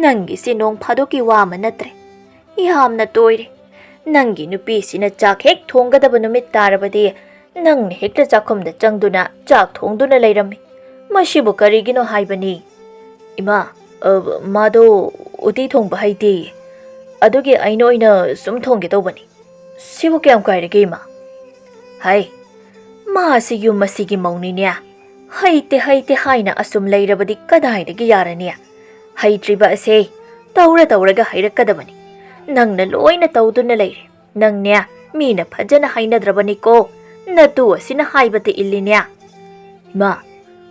ꯅꯪꯒꯤꯁꯤ ꯅꯣꯡ ꯐꯥꯗꯣꯛꯀꯤ ꯋꯥ ꯑꯃ ꯅꯠꯇ꯭ꯔꯦ ꯌꯥꯝꯅ ꯇꯣꯏꯔꯦ ꯅꯪꯒꯤ ꯅꯨꯄꯤꯁꯤꯅ ꯆꯥꯛ ꯍꯦꯛ ꯊꯣꯡꯒꯗꯕ ꯅꯨꯃꯤꯠ ꯇꯥꯔꯕꯗꯤ ꯅꯪꯅ ꯍꯦꯛꯇ ꯆꯥꯛꯈꯨꯝꯗ ꯆꯪꯗꯨꯅ ꯆꯥꯛ ꯊꯣꯡꯗꯨꯅ ꯂꯩꯔꯝꯃꯤ ꯃꯁꯤꯕꯨ ꯀꯔꯤꯒꯤꯅꯣ ꯍꯥꯏꯕꯅꯤ ꯏꯃꯥ ꯃꯥꯗꯣ ꯎꯇꯤ ꯊꯣꯡꯕ ꯍꯩꯇꯦ ꯑꯗꯨꯒꯤ ꯑꯩꯅ ꯑꯣꯏꯅ ꯁꯨꯝ ꯊꯣꯡꯒꯦ ꯇꯧꯕꯅꯤ ꯁꯤꯕꯨ ꯀꯌꯥꯝ ꯀꯥꯏꯔꯒꯦ ꯏꯃꯥ ꯍꯥꯏ ꯃꯥꯁꯤ ꯌꯨꯝ ꯑꯁꯤꯒꯤ ꯃꯧꯅꯤꯅꯦ ꯍꯩꯇꯦ ꯍꯩꯇꯦ ꯍꯥꯏꯅ ꯑꯁꯨꯝ ꯂꯩꯔꯕꯗꯤ ꯀꯗꯥꯏꯗꯒꯤ ꯌꯥꯔꯅꯤ ꯍꯩꯇ꯭ꯔꯤꯕ ꯑꯁꯦ ꯇꯧꯔꯒ ꯍꯩꯔꯛꯀꯗꯕꯅꯤ ꯅꯪꯅ ꯂꯣꯏꯅ ꯇꯧꯗꯨꯅ ꯂꯩꯔꯦ ꯅꯪꯅꯦ ꯃꯤꯅ ꯐꯖꯅ ꯍꯩꯅꯗ꯭ꯔꯕꯅꯤꯀꯣ ꯅꯇꯨ ꯑꯁꯤꯅ ꯍꯥꯏꯕꯇ ꯏꯜꯂꯤꯅꯦ ꯏꯃꯥ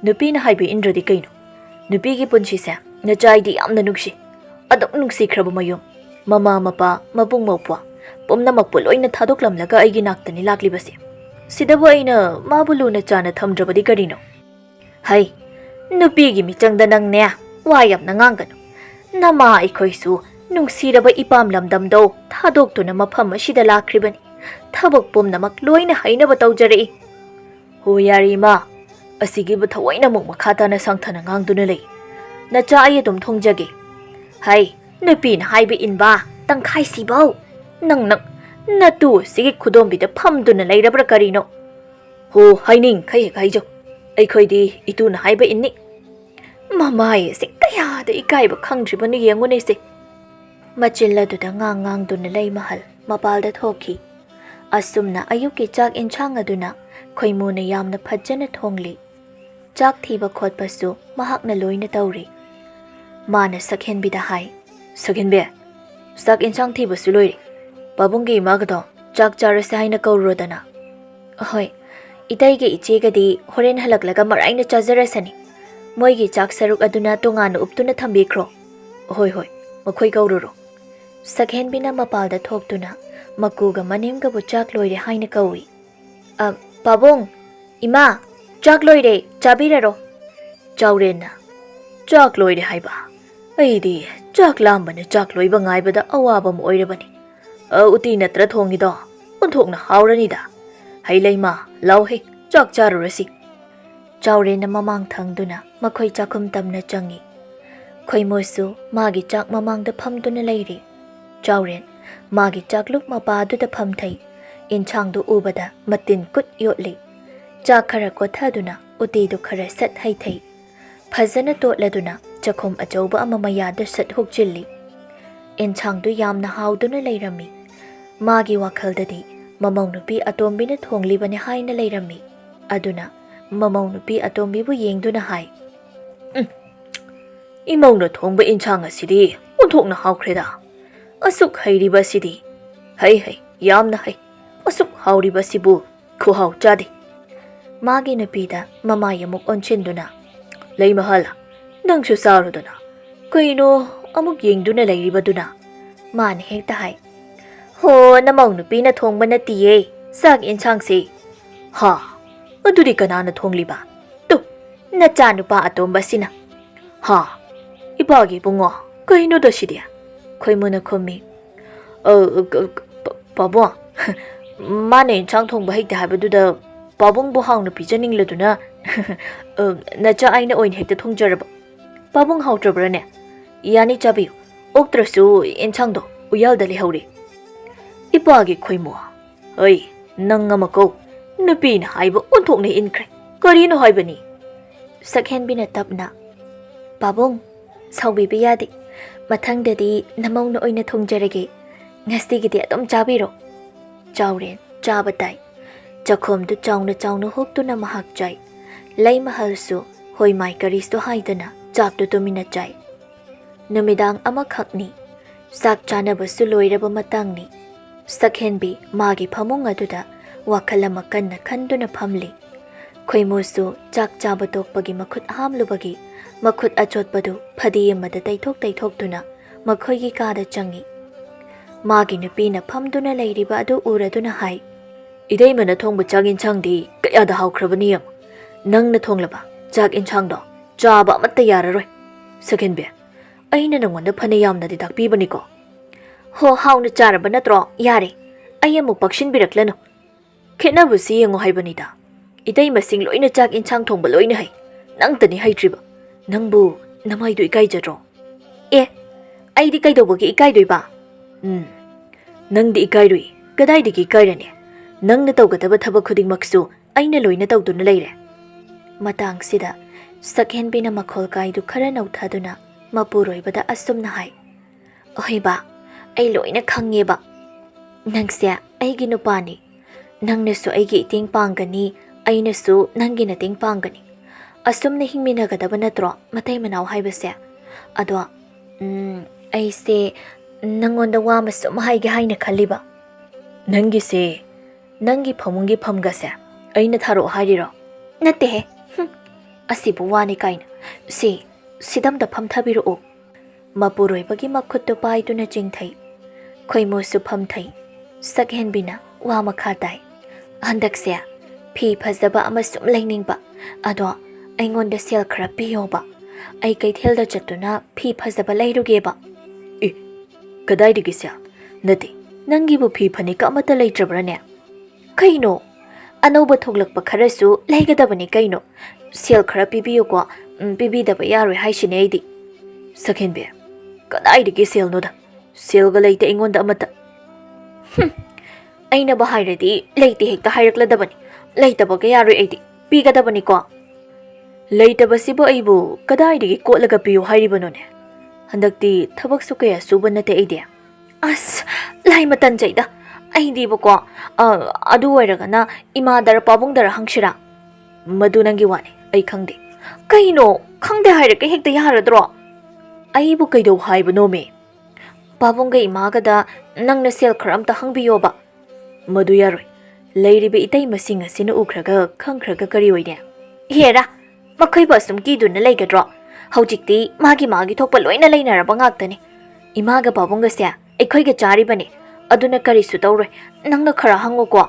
ꯅꯨꯄꯤꯅ ꯍꯥꯏꯕ ꯏꯟꯗ꯭ꯔꯗꯤ ꯀꯩꯅꯣ ꯅꯨꯄꯤꯒꯤ ꯄꯨꯟꯁꯤꯁꯦ ꯅꯆꯥꯏꯗꯤ ꯌꯥꯝꯅ ꯅꯨꯡꯁꯤ ꯑꯗꯨꯛ ꯅꯨꯡꯁꯤꯈ꯭ꯔꯕ ꯃꯌꯨꯝ ꯃꯃꯥ ꯃꯄꯥ ꯃꯕꯨꯡ ꯃꯧꯄ꯭ꯋꯥ ꯄꯨꯝꯅꯃꯛꯄꯨ ꯂꯣꯏꯅ ꯊꯥꯗꯣꯛꯂꯝꯂꯒ ꯑꯩꯒꯤ ꯅꯥꯛꯇꯅꯤ ꯂꯥꯛꯂꯤꯕꯁꯦ ꯁꯤꯗꯕꯨ ꯑꯩꯅ ꯃꯥꯕꯨ ꯂꯨꯅ ꯆꯥꯅ ꯊꯝꯗ꯭ꯔꯕꯗꯤ ꯀꯔꯤꯅꯣ ꯍꯩ ꯅꯨꯄꯤꯒꯤ ꯃꯤꯆꯪꯗ ꯅꯪꯅꯦ ꯋꯥ ꯌꯥꯝꯅ ꯉꯥꯡꯒꯅꯨ ꯅꯃꯥ ꯑꯩꯈꯣꯏꯁꯨ ꯅꯨꯡꯁꯤꯔꯕ ꯏꯄꯥꯝ ꯂꯝꯗꯝꯗꯣ ꯊꯥꯗꯣꯛꯇꯨꯅ ꯃꯐꯝ ꯑꯁꯤꯗ ꯂꯥꯛꯈ꯭ꯔꯤꯕꯅꯤ ꯊꯕꯛ ꯄꯨꯝꯅꯃꯛ ꯂꯣꯏꯅ ꯍꯩꯅꯕ ꯇꯧꯖꯔꯛꯏ ꯍꯣ ꯌꯥꯔꯦ ꯏꯃꯥ ꯑꯁꯤꯒꯤꯕꯨ ꯊꯑꯣꯏꯅ ꯑꯃꯨꯛ ꯃꯈꯥ ꯇꯥꯅ ꯁꯥꯡꯊꯅ ꯉꯥꯡꯗꯨꯅ ꯂꯩ ꯅꯆꯥ ꯑꯩ ꯑꯗꯨꯝ ꯊꯣꯡꯖꯒꯦ ꯍꯩ ꯅꯨꯄꯤꯅ ꯍꯥꯏꯕ ꯏꯟꯕ ꯇꯪꯈꯥꯏ ꯁꯤꯕꯧ ꯅꯪ ꯅꯇꯨ ꯑꯁꯤꯒꯤ ꯈꯨꯗꯣꯝꯕꯤꯗ ꯐꯝꯗꯨꯅ ꯂꯩꯔꯕ꯭ꯔꯥ ꯀꯔꯤꯅꯣ ꯍꯣ ꯍꯥꯏꯅꯤꯡꯈꯩ ꯍꯦꯛ ꯍꯥꯏꯖꯧ ꯑꯩꯈꯣꯏꯗꯤ ꯏꯇꯨꯅ ꯍꯥꯏꯕ ꯏꯟꯅꯤ ꯃꯃꯥꯏ ꯑꯁꯤ ꯀꯌꯥꯗ ꯏꯀꯥꯏꯕ ꯈꯪꯗ꯭ꯔꯤꯕꯅꯣ ꯌꯦꯡꯉꯨꯅꯦꯁꯦ ꯃꯆꯤꯜ ꯑꯗꯨꯗ ꯉꯥꯡꯗꯨꯅ ꯂꯩꯃꯍꯜ ꯃꯄꯥꯜꯗ ꯊꯣꯛꯈꯤ ꯑꯁꯨꯝꯅ ꯑꯌꯨꯛꯀꯤ ꯆꯥꯛ ꯏꯟꯁꯥꯡ ꯑꯗꯨꯅ ꯈꯣꯏꯃꯨꯅ ꯌꯥꯝꯅ ꯐꯖꯅ ꯊꯣꯡꯂꯤ ꯆꯥꯛ ꯊꯤꯕ ꯈꯣꯠꯄꯁꯨ ꯃꯍꯥꯛꯅ ꯂꯣꯏꯅ ꯇꯧꯔꯤ ꯃꯥꯅ ꯁꯛꯍꯦꯟꯕꯤꯗ ꯍꯥꯏ ꯁꯛꯍꯦꯟꯕꯤ ꯆꯥꯛ ꯏꯟꯁꯥꯡ ꯊꯤꯕꯁꯨ ꯂꯣꯏꯔꯦ ꯄꯥꯕꯨꯡꯒꯤ ꯏꯃꯥꯒꯗꯣ ꯆꯥꯛ ꯆꯥꯔꯁꯦ ꯍꯥꯏꯅ ꯀꯧꯔꯨꯔꯣꯗꯅ ꯍꯣꯏ ꯏꯇꯩꯒ ꯏꯆꯦꯒꯗꯤ ꯍꯣꯔꯦꯟ ꯍꯜꯂꯛꯂꯒ ꯃꯔꯥꯏꯅ ꯆꯥꯖꯔꯁꯅꯤ ꯃꯣꯏꯒꯤ ꯆꯥꯛ ꯁꯔꯨꯛ ꯑꯗꯨꯅ ꯇꯣꯉꯥꯟꯅ ꯎꯞꯇꯨꯅ ꯊꯝꯕꯤꯈ꯭ꯔꯣ ꯍꯣꯏ ꯍꯣꯏ ꯃꯈꯣꯏ ꯀꯧꯔꯨꯔꯣ ꯁꯛꯍꯦꯟꯕꯤꯅ ꯃꯄꯥꯜꯗ ꯊꯣꯛꯇꯨꯅ ꯃꯀꯨꯒ ꯃꯅꯦꯝꯒꯕꯨ ꯆꯥꯛ ꯂꯣꯏꯔꯦ ꯍꯥꯏꯅ ꯀꯧꯏ ꯄꯥꯕꯨꯡ ꯏꯃꯥ ꯆꯥꯛ ꯂꯣꯏꯔꯦ ꯆꯥꯕꯤꯔꯔꯣ ꯆꯥꯎꯔꯦꯟꯅ ꯆꯥꯛ ꯂꯣꯏꯔꯦ ꯍꯥꯏꯕ ꯑꯩꯗꯤ ꯆꯥꯛ ꯂꯥꯝꯕꯅ ꯆꯥꯛ ꯂꯣꯏꯕ ꯉꯥꯏꯕꯗ ꯑꯋꯥꯕ ꯑꯃ ꯑꯣꯏꯔꯕꯅꯤ ꯎꯇꯤ ꯅꯠꯇ꯭ꯔ ꯊꯣꯡꯉꯤꯗꯣ ꯑꯣꯟꯊꯣꯛꯅ ꯍꯥꯎꯔꯅꯤꯗ ꯍꯩ ꯂꯩꯃ ꯂꯥꯎꯍꯦ ꯆꯥꯛ ꯆꯥꯔꯨꯔꯁꯤ ꯆꯥꯎꯔꯦꯟꯅ ꯃꯃꯥꯡ ꯊꯪꯗꯨꯅ ꯃꯈꯣꯏ ꯆꯥꯛꯈꯨꯝ ꯇꯝꯅ ꯆꯪꯉꯤ ꯈꯣꯏꯃꯨꯁꯨ ꯃꯥꯒꯤ ꯆꯥꯛ ꯃꯃꯥꯡꯗ ꯐꯝꯗꯨꯅ ꯂꯩꯔꯤ ꯆꯥꯎꯔꯦꯟ ꯃꯥꯒꯤ ꯆꯥꯛꯂꯨꯛ ꯃꯄꯥꯗꯨꯗ ꯐꯝꯊꯩ ꯏꯟꯁꯥꯡꯗꯨ ꯎꯕꯗ ꯃꯇꯤꯟ ꯀꯨꯠ ꯌꯣꯠꯂꯤ ꯆꯥꯛ ꯈꯔ ꯀꯣꯊꯗꯨꯅ ꯎꯇꯤꯗꯨ ꯈꯔ ꯁꯠ ꯍꯩꯊꯩ ꯐꯖꯅ ꯇꯣꯠꯂꯗꯨꯅ ꯆꯥꯛꯈꯨꯝ ꯑꯆꯧꯕ ꯑꯃ ꯃꯌꯥꯗ ꯁꯠ ꯍꯨꯛꯆꯤꯜꯂꯤ ꯏꯟꯁꯥꯡꯗꯨ ꯌꯥꯝꯅ ꯍꯥꯎꯗꯨꯅ ꯂꯩꯔꯝꯃꯤ ꯃꯥꯒꯤ ꯋꯥꯈꯜꯗꯗꯤ ꯃꯃꯧ ꯅꯨꯄꯤ ꯑꯇꯣꯝꯕꯤꯅ ꯊꯣꯡꯂꯤꯕꯅꯤ ꯍꯥꯏꯅ ꯂꯩꯔꯝꯃꯤ ꯑꯗꯨꯅ ꯃꯃꯧ ꯅꯨꯄꯤ ꯑꯇꯣꯝꯕꯤꯕꯨ ꯌꯦꯡꯗꯨꯅ ꯍꯥꯏ ꯏꯃꯧꯅ ꯊꯣꯡꯕ ꯏꯟꯁꯥꯡ ꯑꯁꯤꯗꯤ ꯑꯣꯟꯊꯣꯛꯅ ꯍꯥꯎꯈ꯭ꯔꯦꯗ ꯑꯁꯨꯛ ꯍꯩꯔꯤꯕ ꯑꯁꯤꯗꯤ ꯍꯩ ꯌꯥꯝꯅ ꯍꯩ ꯑꯁꯨꯛ ꯍꯥꯎꯔꯤꯕꯁꯤꯕꯨ ꯈꯨꯍꯥꯎ ꯆꯥꯗꯦ ꯃꯥꯒꯤ ꯅꯨꯄꯤꯗ ꯃꯃꯥꯏ ꯑꯃꯨꯛ ꯑꯣꯟꯁꯤꯟꯗꯨꯅ ꯂꯩꯃꯍꯜ ꯅꯪꯁꯨ ꯆꯥꯔꯨꯗꯅ ꯀꯩꯅꯣ ꯑꯃꯨꯛ ꯌꯦꯡꯗꯨꯅ ꯂꯩꯔꯤꯕꯗꯨꯅ ꯃꯥꯅ ꯍꯦꯛꯇ ꯍꯥꯏ ꯍꯣ ꯅꯃꯧ ꯅꯨꯄꯤꯅ ꯊꯣꯡꯕ ꯅꯠꯇꯤꯌꯦ ꯆꯥꯛ ꯏꯟꯁꯥꯡꯁꯦ ꯍꯥ ꯑꯗꯨꯗꯤ ꯀꯅꯥꯅ ꯊꯣꯡꯂꯤꯕ ꯇꯨ ꯅꯆꯥꯅꯨꯄꯥ ꯑꯇꯣꯝꯕꯁꯤꯅ ꯍꯥ ꯏꯄꯥꯒꯤ ꯏꯕꯨꯡꯉꯣ ꯀꯩꯅꯣꯗ ꯁꯤꯗꯤ ꯈꯣꯏꯃꯨꯅ ꯈꯨꯝꯃꯤ ꯄꯥꯕꯨꯡ ꯃꯥꯅ ꯏꯟꯁꯥꯡ ꯊꯣꯡꯕ ꯍꯩꯇꯦ ꯍꯥꯏꯕꯗꯨꯗ ꯄꯥꯕꯨꯡꯕꯨ ꯍꯥꯎꯅ ꯄꯤꯖꯅꯤꯡꯂꯗꯨꯅ ꯅꯆꯥ ꯑꯩꯅ ꯑꯣꯏꯅ ꯍꯦꯛꯇ ꯊꯣꯡꯖꯔꯕ ꯄꯥꯕꯨꯡ ꯍꯥꯎꯇ꯭ꯔꯕ꯭ꯔꯅꯦ ꯌꯥꯅꯤ ꯆꯥꯕꯤꯌꯨ ꯑꯣꯛꯇ꯭ꯔꯁꯨ ꯏꯟꯁꯥꯡꯗꯣ ꯎꯌꯥꯜꯗ ꯂꯩꯍꯧꯔꯤ ꯏꯄꯥꯒꯤ ꯈꯣꯏꯃꯣ ꯑꯩ ꯅꯪ ꯑꯃ ꯀꯧ ꯅꯨꯄꯤꯅ ꯍꯥꯏꯕ ꯑꯣꯟꯊꯣꯛꯅ ꯏꯟꯈ꯭ꯔꯦ ꯀꯔꯤꯅꯣ ꯍꯥꯏꯕꯅꯤ ꯁꯛꯍꯦꯟꯕꯤꯅ ꯇꯞꯅ ꯄꯥꯕꯨꯡ ꯁꯥꯎꯕꯤꯕ ꯌꯥꯗꯦ ꯃꯊꯪꯗꯗꯤ ꯅꯃꯧꯅ ꯑꯣꯏꯅ ꯊꯣꯡꯖꯔꯒꯦ ꯉꯁꯤꯒꯤꯗꯤ ꯑꯗꯨꯝ ꯆꯥꯕꯤꯔꯣ ꯆꯥꯎꯔꯦꯟ ꯆꯥꯕ ꯇꯥꯏ ꯆꯥꯈꯣꯝꯗꯨ ꯆꯥꯎꯅ ꯆꯥꯎꯅ ꯍꯣꯛꯇꯨꯅ ꯃꯍꯥꯛ ꯆꯥꯏ ꯂꯩꯃꯍꯜꯁꯨ ꯍꯣꯏ ꯃꯥꯏ ꯀꯔꯤꯁꯨ ꯍꯥꯏꯗꯅ ꯆꯥꯛꯇꯨ ꯇꯨꯃꯤꯟꯅ ꯆꯥꯏ ꯅꯨꯃꯤꯗꯥꯡ ꯑꯃꯈꯛꯅꯤ ꯆꯥꯛ ꯆꯥꯅꯕꯁꯨ ꯂꯣꯏꯔꯕ ꯃꯇꯥꯡꯅꯤ ꯁꯛꯍꯦꯟꯕꯤ ꯃꯥꯒꯤ ꯐꯃꯨꯡ ꯑꯗꯨꯗ ꯋꯥꯈꯜ ꯑꯃ ꯀꯟꯅ ꯈꯟꯗꯨꯅ ꯐꯝꯂꯤ ꯈꯣꯏꯃꯨꯁꯨ ꯆꯥꯛ ꯆꯥꯕ ꯇꯣꯛꯄꯒꯤ ꯃꯈꯨꯠ ꯍꯥꯝꯂꯨꯕꯒꯤ ꯃꯈꯨꯠ ꯑꯆꯣꯠꯄꯗꯨ ꯐꯗꯤ ꯑꯃꯗ ꯇꯩꯊꯣꯛꯇꯨꯅ ꯃꯈꯣꯏꯒꯤ ꯀꯥꯗ ꯆꯪꯏ ꯃꯥꯒꯤ ꯅꯨꯄꯤꯅ ꯐꯝꯗꯨꯅ ꯂꯩꯔꯤꯕ ꯑꯗꯨ ꯎꯔꯗꯨꯅ ꯍꯥꯏ ꯏꯇꯩꯃꯅ ꯊꯣꯡꯕ ꯆꯥꯛ ꯏꯟꯁꯥꯡꯗꯤ ꯀꯌꯥꯗ ꯍꯥꯎꯈ꯭ꯔꯕꯅꯤ ꯌꯦꯡꯉꯨ ꯅꯪꯅ ꯊꯣꯡꯂꯕ ꯆꯥꯛ ꯏꯟꯁꯥꯡꯗꯣ ꯆꯥꯕ ꯑꯃꯠꯇ ꯌꯥꯔꯔꯣꯏ ꯁꯛꯍꯦꯟꯕꯤ ꯑꯩꯅ ꯅꯪꯉꯣꯟꯗ ꯐꯅ ꯌꯥꯝꯅꯗꯤ ꯇꯥꯛꯄꯤꯕꯅꯤꯀꯣ ꯍꯣ ꯍꯥꯎꯅ ꯆꯥꯔꯕ ꯅꯠꯇ꯭ꯔꯣ ꯌꯥꯔꯦ ꯑꯩ ꯑꯃꯨꯛ ꯄꯛꯁꯤꯟꯕꯤꯔꯛꯂꯅꯨ ꯈꯦꯠꯅꯕꯁꯤ ꯌꯦꯡꯉꯨ ꯍꯥꯏꯕꯅꯤꯗ ꯏꯇꯩꯃꯁꯤꯡ ꯂꯣꯏꯅ ꯆꯥꯛ ꯏꯟꯁꯥꯡ ꯊꯣꯡꯕ ꯂꯣꯏꯅ ꯍꯩ ꯅꯪꯇꯅꯤ ꯍꯩꯇ꯭ꯔꯤꯕ ꯅꯪꯕꯨ ꯅꯃꯥꯏꯗꯨ ꯏꯀꯥꯏꯖꯗ꯭ꯔꯣ ꯑꯦ ꯑꯩꯗꯤ ꯀꯩꯗꯧꯕꯒꯤ ꯏꯀꯥꯏꯗꯣꯏꯕ ꯅꯪꯗꯤ ꯏꯀꯥꯏꯔꯨꯏ ꯀꯗꯥꯏꯗꯒꯤ ꯏꯀꯥꯏꯔꯅꯤ ꯅꯪꯅ ꯇꯧꯒꯗꯕ ꯊꯕꯛ ꯈꯨꯗꯤꯡꯃꯛꯁꯨ ꯑꯩꯅ ꯂꯣꯏꯅ ꯇꯧꯗꯨꯅ ꯂꯩꯔꯦ ꯃꯇꯥꯡꯁꯤꯗ ꯁꯛꯍꯦꯟꯕꯤꯅ ꯃꯈꯣꯜ ꯀꯥꯏꯗꯨ ꯈꯔ ꯅꯧꯊꯗꯨꯅ ꯃꯄꯨꯔꯣꯏꯕꯗ ꯑꯁꯨꯝꯅ ꯍꯥꯏ ꯑꯍꯣꯏꯕ ꯑꯩ ꯂꯣꯏꯅ ꯈꯪꯉꯦꯕ ꯅꯪꯁꯦ ꯑꯩꯒꯤ ꯅꯨꯄꯥꯅꯤ ꯅꯪꯅꯁꯨ ꯑꯩꯒꯤ ꯏꯇꯦꯡ ꯄꯥꯡꯒꯅꯤ ꯑꯩꯅꯁꯨ ꯅꯪꯒꯤ ꯃꯇꯦꯡ ꯄꯥꯡꯒꯅꯤ ꯑꯁꯨꯝꯅ ꯍꯤꯡꯃꯤꯟꯅꯒꯗꯕ ꯅꯠꯇ꯭ꯔꯣ ꯃꯇꯩ ꯃꯅꯥꯎ ꯍꯥꯏꯕꯁꯦ ꯑꯗꯣ ꯑꯩꯁꯦ ꯅꯪꯉꯣꯟꯗ ꯋꯥ ꯑꯃ ꯁꯨꯝ ꯍꯥꯏꯒꯦ ꯍꯥꯏꯅ ꯈꯜꯂꯤꯕ ꯅꯪꯒꯤꯁꯦ ꯅꯪꯒꯤ ꯐꯃꯨꯡꯒꯤ ꯐꯝꯒꯁꯦ ꯑꯩꯅ ꯊꯥꯔꯛꯑꯣ ꯍꯥꯏꯔꯤꯔꯣ ꯅꯠꯇꯦꯍꯦ ꯑꯁꯤꯕꯨ ꯋꯥꯅꯤ ꯀꯥꯏꯅ ꯁꯤꯗꯝꯗ ꯐꯝꯊꯕꯤꯔꯛꯑꯣ ꯃꯄꯨꯔꯣꯏꯕꯒꯤ ꯃꯈꯨꯠꯇꯨ ꯄꯥꯏꯗꯨꯅ ꯆꯤꯡꯊꯩ ꯈꯣꯏꯃꯨꯁꯨ ꯐꯝꯊꯩ ꯁꯛꯍꯦꯟꯕꯤꯅ ꯋꯥ ꯃꯈꯥ ꯇꯥꯏ ꯍꯟꯗꯛꯁꯦ ꯐꯤ ꯐꯖꯕ ꯑꯃ ꯁꯨꯝ ꯂꯩꯅꯤꯡꯕ ꯑꯗꯣ ꯑꯩꯉꯣꯟꯗ ꯁꯦꯜ ꯈꯔ ꯄꯤꯌꯣꯕ ꯑꯩ ꯀꯩꯊꯦꯜꯗ ꯆꯠꯇꯨꯅ ꯐꯤ ꯐꯖꯕ ꯂꯩꯔꯨꯒꯦꯕ ꯑꯦ ꯀꯗꯥꯏꯗꯒꯤ ꯁꯦꯜ ꯅꯠꯇꯦ ꯅꯪꯒꯤꯕꯨ ꯐꯤ ꯐꯅꯦꯛ ꯑꯃꯠꯇ ꯂꯩꯇ꯭ꯔꯕ꯭ꯔꯅꯦ ꯀꯩꯅꯣ ꯑꯅꯧꯕ ꯊꯣꯛꯂꯛꯄ ꯈꯔꯁꯨ ꯂꯩꯒꯗꯕꯅꯤ ꯀꯩꯅꯣ ꯁꯦꯜ ꯈꯔ ꯄꯤꯕꯤꯌꯨꯀꯣ ꯄꯤꯕꯤꯗꯕ ꯌꯥꯔꯣꯏ ꯍꯥꯏꯁꯤꯅꯦ ꯑꯩꯗꯤ ꯁꯛꯍꯦꯟꯕꯤ ꯀꯗꯥꯏꯗꯒꯤ ꯁꯦꯜꯅꯣꯗ ꯁꯦꯜꯒ ꯂꯩꯇꯦ ꯑꯩꯉꯣꯟꯗ ꯑꯃꯠꯇ ꯑꯩꯅꯕꯨ ꯍꯥꯏꯔꯗꯤ ꯂꯩꯇꯦ ꯍꯦꯛꯇ ꯍꯥꯏꯔꯛꯂꯗꯕꯅꯤ ꯂꯩꯇꯕꯒ ꯌꯥꯔꯣꯏ ꯑꯩꯗꯤ ꯄꯤꯒꯗꯕꯅꯤꯀꯣ ꯂꯩꯇꯕꯁꯤꯕꯨ ꯑꯩꯕꯨ ꯀꯗꯥꯏꯗꯒꯤ ꯀꯣꯠꯂꯒ ꯄꯤꯌꯨ ꯍꯥꯏꯔꯤꯕꯅꯣꯅꯦ ꯍꯟꯗꯛꯇꯤ ꯊꯕꯛꯁꯨ ꯀꯌꯥ ꯁꯨꯕ ꯅꯠꯇꯦ ꯑꯩꯗꯤ ꯑꯁ ꯂꯥꯏꯃ ꯇꯟꯖꯩꯗ ꯑꯩꯗꯤꯕꯀꯣ ꯑꯗꯨ ꯑꯣꯏꯔꯒꯅ ꯏꯃꯥꯗꯔ ꯄꯥꯕꯨꯡꯗꯔ ꯍꯪꯁꯤꯔꯥ ꯃꯗꯨ ꯅꯪꯒꯤ ꯋꯥꯅꯤ ꯑꯩ ꯈꯪꯗꯦ ꯀꯩꯅꯣ ꯈꯪꯗꯦ ꯍꯥꯏꯔꯒ ꯍꯦꯛꯇ ꯌꯥꯔꯗ꯭ꯔꯣ ꯑꯩꯕꯨ ꯀꯩꯗꯧ ꯍꯥꯏꯕꯅꯣꯃꯦ ꯄꯥꯕꯨꯡꯒ ꯏꯃꯥꯒꯗ ꯅꯪꯅ ꯁꯦꯜ ꯈꯔ ꯑꯝꯇ ꯍꯪꯕꯤꯌꯣꯕ ꯃꯗꯨ ꯌꯥꯔꯣꯏ ꯂꯩꯔꯤꯕ ꯏꯇꯩꯃꯁꯤꯡ ꯑꯁꯤꯅ ꯎꯈ꯭ꯔꯒ ꯈꯪꯈ꯭ꯔꯒ ꯀꯔꯤ ꯑꯣꯏꯅꯦ ꯍꯦꯔꯥ ꯃꯈꯣꯏꯕꯨ ꯑꯁꯨꯝ ꯀꯤꯗꯨꯅ ꯂꯩꯒꯗ꯭ꯔꯣ ꯍꯧꯖꯤꯛꯇꯤ ꯃꯥꯒꯤ ꯊꯣꯛꯄ ꯂꯣꯏꯅ ꯂꯩꯅꯔꯕ ꯉꯥꯛꯇꯅꯤ ꯏꯃꯥꯒ ꯄꯥꯕꯨꯡꯒꯁꯦ ꯑꯩꯈꯣꯏꯒ ꯆꯥꯔꯤꯕꯅꯤ ꯑꯗꯨꯅ ꯀꯔꯤꯁꯨ ꯇꯧꯔꯣꯏ ꯅꯪꯅ ꯈꯔ ꯍꯪꯉꯨꯀꯣ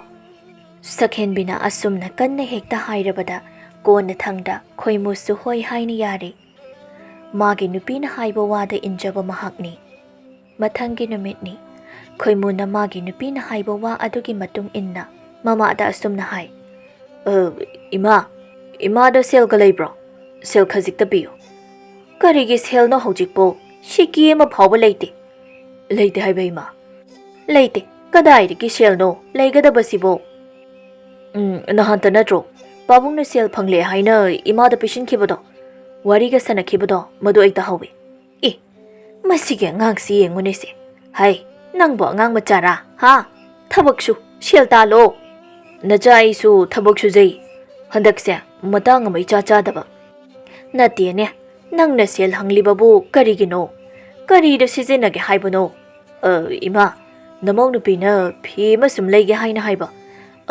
ꯁꯛꯍꯦꯟꯕꯤꯅ ꯑꯁꯨꯝꯅ ꯀꯟꯅ ꯍꯦꯛꯇ ꯍꯥꯏꯔꯕꯗ ꯀꯣꯟꯅ ꯊꯪꯗ ꯈꯣꯏꯃꯨꯁꯨ ꯍꯣꯏ ꯍꯥꯏꯅ ꯌꯥꯔꯦ ꯃꯥꯒꯤ ꯅꯨꯄꯤꯅ ꯍꯥꯏꯕ ꯋꯥꯗ ꯏꯟꯖꯕ ꯃꯍꯥꯛꯅꯤ ꯃꯊꯪꯒꯤ ꯅꯨꯃꯤꯠꯅꯤ ꯈꯣꯏꯃꯨꯅ ꯃꯥꯒꯤ ꯅꯨꯄꯤꯅ ꯍꯥꯏꯕ ꯋꯥ ꯑꯗꯨꯒꯤ ꯃꯇꯨꯡ ꯏꯟꯅ ꯃꯃꯥꯗ ꯑꯁꯨꯝꯅ ꯍꯥꯏ ꯏꯃꯥꯗ ꯁꯦꯜꯒ ꯂꯩꯕ꯭ꯔꯣ ꯁꯦꯜ ꯈꯖꯤꯛꯇ ꯄꯤꯌꯨ ꯀꯔꯤꯒꯤ ꯁꯦꯜꯅꯣ ꯍꯧꯖꯤꯛꯄꯣ ꯁꯤꯀꯤ ꯑꯃ ꯐꯥꯎꯕ ꯂꯩꯇꯦ ꯂꯩꯇꯦ ꯍꯥꯏꯕ ꯏꯃꯥ ꯂꯩꯇꯦ ꯀꯗꯥꯏꯗꯒꯤ ꯁꯦꯜꯅꯣ ꯂꯩꯒꯗꯕꯁꯤꯕꯣ ꯅꯍꯥꯟꯇ ꯅꯠꯇ꯭ꯔꯣ ꯄꯥꯕꯨꯡꯅ ꯁꯦꯜ ꯐꯪꯂꯦ ꯍꯥꯏꯅ ꯏꯃꯥꯗ ꯄꯤꯁꯤꯟꯈꯤꯕꯗꯣ ꯋꯥꯔꯤꯒ ꯁꯥꯟꯅꯈꯤꯕꯗꯣ ꯃꯗꯨ ꯑꯩ ꯇꯥꯍꯧꯏ ꯑꯦ ꯃꯁꯤꯒꯤ ꯑꯉꯥꯡꯁꯤ ꯌꯦꯡꯉꯨꯅꯦꯁꯦ ꯍꯥꯏ ꯅꯪꯕꯨ ꯑꯉꯥꯡ ꯃꯆꯥꯔꯥ ꯍꯥ ꯊꯕꯛꯁꯨ ꯁꯦꯜ ꯇꯥꯜꯂꯣ ꯅꯆꯥ ꯑꯩꯁꯨ ꯊꯕꯛ ꯁꯨꯖꯩ ꯍꯟꯗꯛꯁꯦ ꯃꯇꯥꯡ ꯑꯃ ꯏꯆꯥ ꯆꯥꯗꯕ ꯅꯠꯇꯦꯅꯦ ꯅꯪꯅ ꯁꯦꯜ ꯍꯪꯂꯤꯕꯕꯨ ꯀꯔꯤꯒꯤꯅꯣ ꯀꯔꯤꯗ ꯁꯤꯖꯤꯟꯅꯒꯦ ꯍꯥꯏꯕꯅꯣ ꯏꯃꯥ ꯅꯃꯧ ꯅꯨꯄꯤꯅ ꯐꯤ ꯑꯃ ꯁꯨꯝ ꯂꯩꯒꯦ ꯍꯥꯏꯅ ꯍꯥꯏꯕ